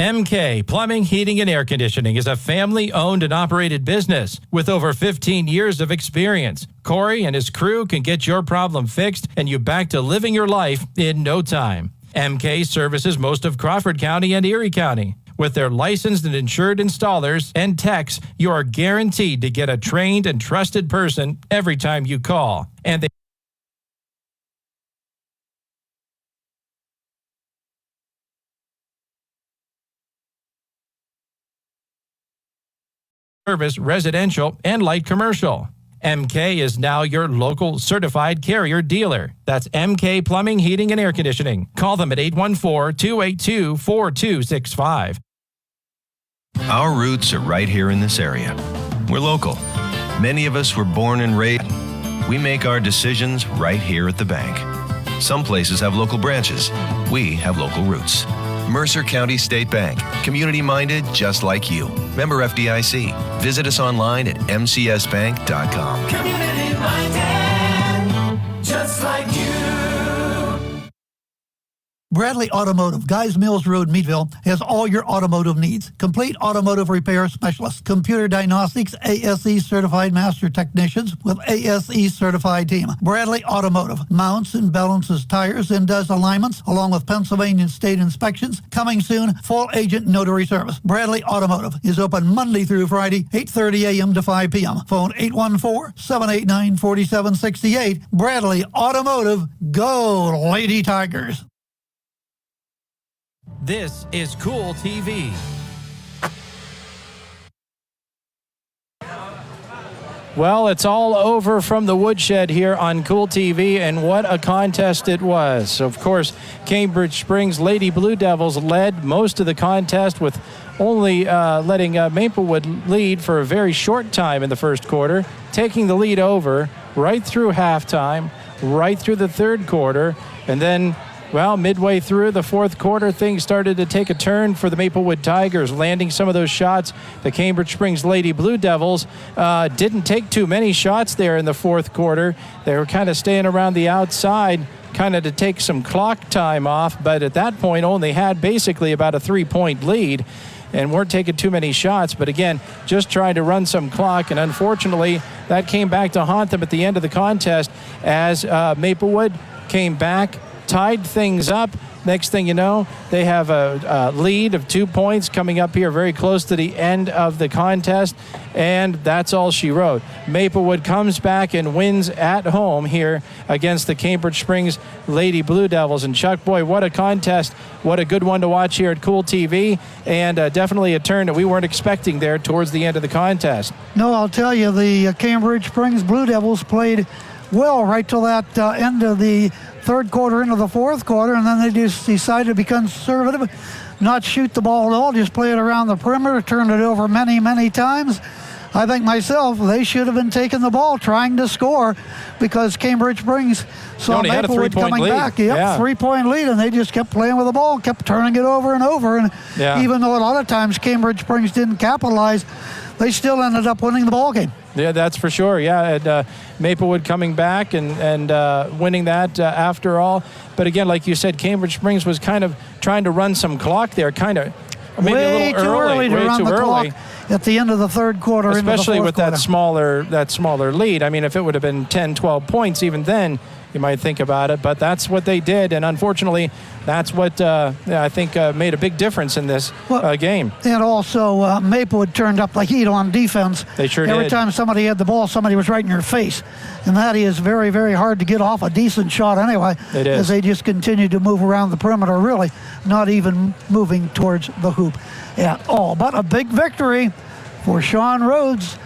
MK Plumbing, Heating, and Air Conditioning is a family-owned and operated business with over 15 years of experience. Corey and his crew can get your problem fixed and you back to living your life in no time. MK services most of Crawford County and Erie County. With their licensed and insured installers and techs, you are guaranteed to get a trained and trusted person every time you call. And they service residential and light commercial. MK is now your local certified carrier dealer. That's MK Plumbing, Heating, and Air Conditioning. Call them at 814-282-4265. Our roots are right here in this area. We're local. Many of us were born and raised. We make our decisions right here at the bank. Some places have local branches. We have local roots. Mercer County State Bank. Community-minded just like you. Member FDIC. Visit us online at mcsbank.com. Community-minded, just like you. Bradley Automotive, Guys Mills Road, Meadville, has all your automotive needs. Complete automotive repair specialists, computer diagnostics, ASE certified master technicians with ASE certified team. Bradley Automotive mounts and balances tires and does alignments along with Pennsylvania state inspections. Coming soon, full agent notary service. Bradley Automotive is open Monday through Friday, 8:30 a.m. to 5 p.m. Phone 814-789-4768. Bradley Automotive, go Lady Tigers. This is Cool TV. Well, it's all over from the woodshed here on Cool TV, and what a contest it was. Of course, Cambridge Springs Lady Blue Devils led most of the contest with only letting Maplewood lead for a very short time in the first quarter, taking the lead over right through halftime, right through the third quarter, and then midway through the fourth quarter, things started to take a turn for the Maplewood Tigers, landing some of those shots. The Cambridge Springs Lady Blue Devils didn't take too many shots there in the fourth quarter. They were kind of staying around the outside, kind of to take some clock time off, but at that point only had basically about a 3-point lead and weren't taking too many shots. But again, just trying to run some clock, and unfortunately, that came back to haunt them at the end of the contest as Maplewood came back, tied things up. Next thing you know, they have a lead of 2 points coming up here very close to the end of the contest, and that's all she wrote. Maplewood comes back and wins at home here against the Cambridge Springs Lady Blue Devils. And Chuck, boy, what a contest. What a good one to watch here at Cool TV, and definitely a turn that we weren't expecting there towards the end of the contest. No, I'll tell you, the Cambridge Springs Blue Devils played well right till that end of the third quarter into the fourth quarter, and then they just decided to be conservative, not shoot the ball at all, just play it around the perimeter, turn it over many, many times. I think myself, they should have been taking the ball, trying to score, because Cambridge Springs saw Maplewood coming back. Yep, 3-point lead, and they just kept playing with the ball, kept turning it over and over. And even though a lot of times Cambridge Springs didn't capitalize, they still ended up winning the ball game. Yeah, that's for sure. Yeah, and Maplewood coming back and winning that after all. But again, like you said, Cambridge Springs was kind of trying to run some clock there, kind of maybe way a little early to run the clock at the end of the third quarter, especially into the with quarter. that smaller lead. I mean, if it would have been 10, 12 points, even then you might think about it, but that's what they did, and unfortunately, that's what I think made a big difference in this game. And also, Maplewood turned up the heat on defense. They sure Every did. time somebody had the ball, somebody was right in your face, and that is very, very hard to get off a decent shot anyway. It is. As they just continue to move around the perimeter, really not even moving towards the hoop at all. But a big victory for Sean Rhodes.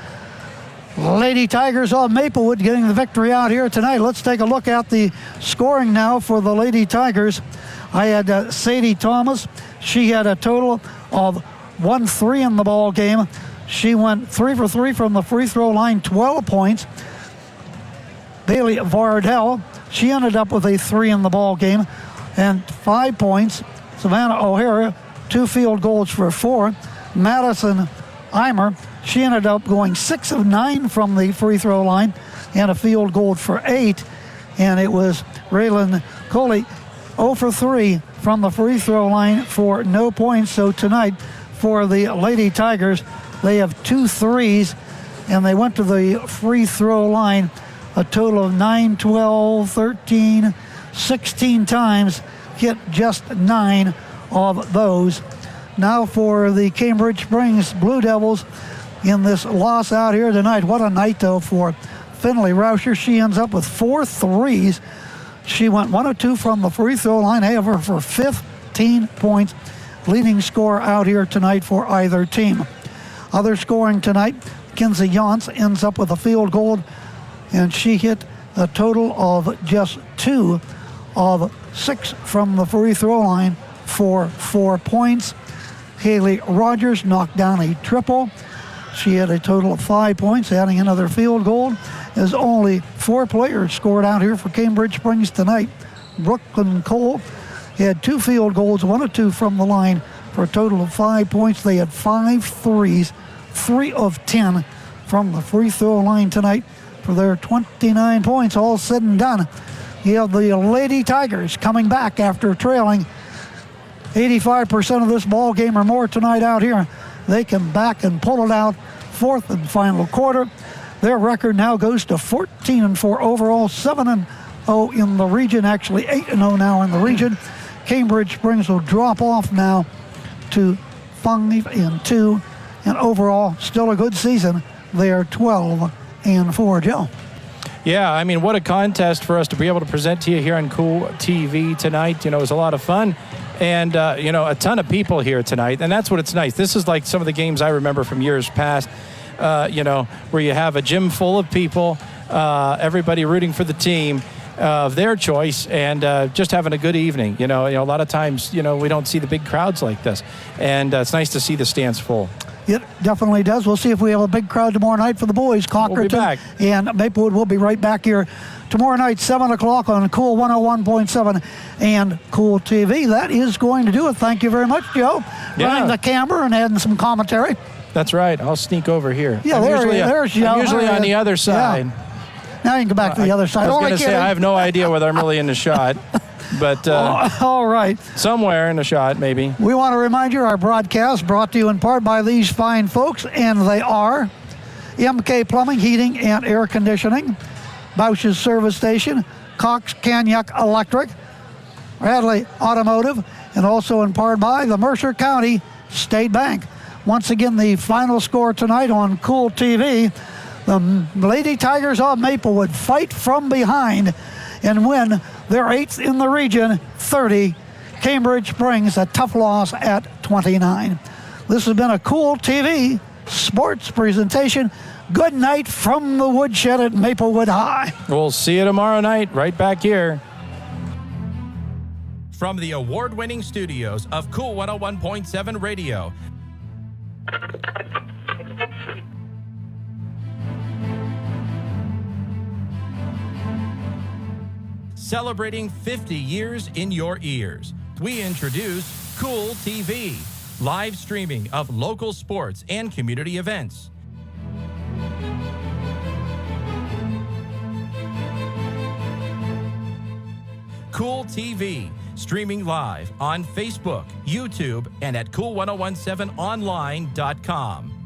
Lady Tigers of Maplewood getting the victory out here tonight. Let's take a look at the scoring now for the Lady Tigers. I had Sadie Thomas. She had a total of 1-3 in the ball game. She went 3 for 3 from the free throw line, 12 points. Bailey Vardell, she ended up with a 3 in the ball game and 5 points. Savannah O'Hara, 2 field goals for 4. Madison Eimer, she ended up going 6 of 9 from the free throw line and a field goal for 8. And it was Raylan Coley, 0 for 3 from the free throw line for no points. So tonight for the Lady Tigers, they have 2 threes, and they went to the free throw line a total of 9, 12, 13, 16 times, hit just 9 of those. Now for the Cambridge Springs Blue Devils in this loss out here tonight. What a night, though, for Finley Rauscher. She ends up with 4 threes. She went 1 of 2 from the free throw line, however, for 15 points. Leading scorer out here tonight for either team. Other scoring tonight, Kinsey Yance ends up with a field goal, and she hit a total of just 2 of 6 from the free throw line for 4 points. Haley Rogers knocked down a triple. She had a total of 5 points, adding another field goal, as only 4 players scored out here for Cambridge Springs tonight. Brooklyn Cole had 2 field goals, 1 of 2 from the line for a total of 5 points. They had 5 threes, 3 of 10 from the free throw line tonight for their 29 points, all said and done. You have the Lady Tigers coming back after trailing 85% of this ball game or more tonight out here. They come back and pull it out, 4th and final quarter. Their record now goes to 14-4 overall, 7-0 in the region, actually 8-0 now in the region. Cambridge Springs will drop off now to 5-2, and overall still a good season. They are 12-4, Joe. Yeah, I mean, what a contest for us to be able to present to you here on Cool TV tonight. You know, it was a lot of fun. And, you know, a ton of people here tonight. And that's what it's nice. This is like some of the games I remember from years past, you know, where you have a gym full of people, everybody rooting for the team of their choice, and just having a good evening. You know, a lot of times, you know, we don't see the big crowds like this. And it's nice to see the stands full. It definitely does. We'll see if we have a big crowd tomorrow night for the boys. Cockerton We'll be back. and Maplewood will be right back here tomorrow night, 7 o'clock on Cool 101.7 and Cool TV. That is going to do it. Thank you very much, Joe. Yeah. Running the camera and adding some commentary. That's right. I'll sneak over here. Yeah, there's Joe. I'm usually on the other side. Yeah. Now you can go back to the other side. I was Only going to say, kidding. I have no idea whether I'm really in the shot, but All right. somewhere in the shot, maybe. We want to remind you our broadcast brought to you in part by these fine folks, and they are MK Plumbing, Heating, and Air Conditioning, Bausch's Service Station, Cox Canyuck Electric, Radley Automotive, and also in part by the Mercer County State Bank. Once again, the final score tonight on Cool TV, the Lady Tigers of Maplewood fight from behind and win their 8th in the region, 30. Cambridge Springs, a tough loss at 29. This has been a Cool TV sports presentation. Good night from the woodshed at Maplewood High. We'll see you tomorrow night right back here. From the award-winning studios of Cool 101.7 Radio. Celebrating 50 years in your ears, we introduce Cool TV, live streaming of local sports and community events. Cool TV, streaming live on Facebook, YouTube, and at cool1017online.com.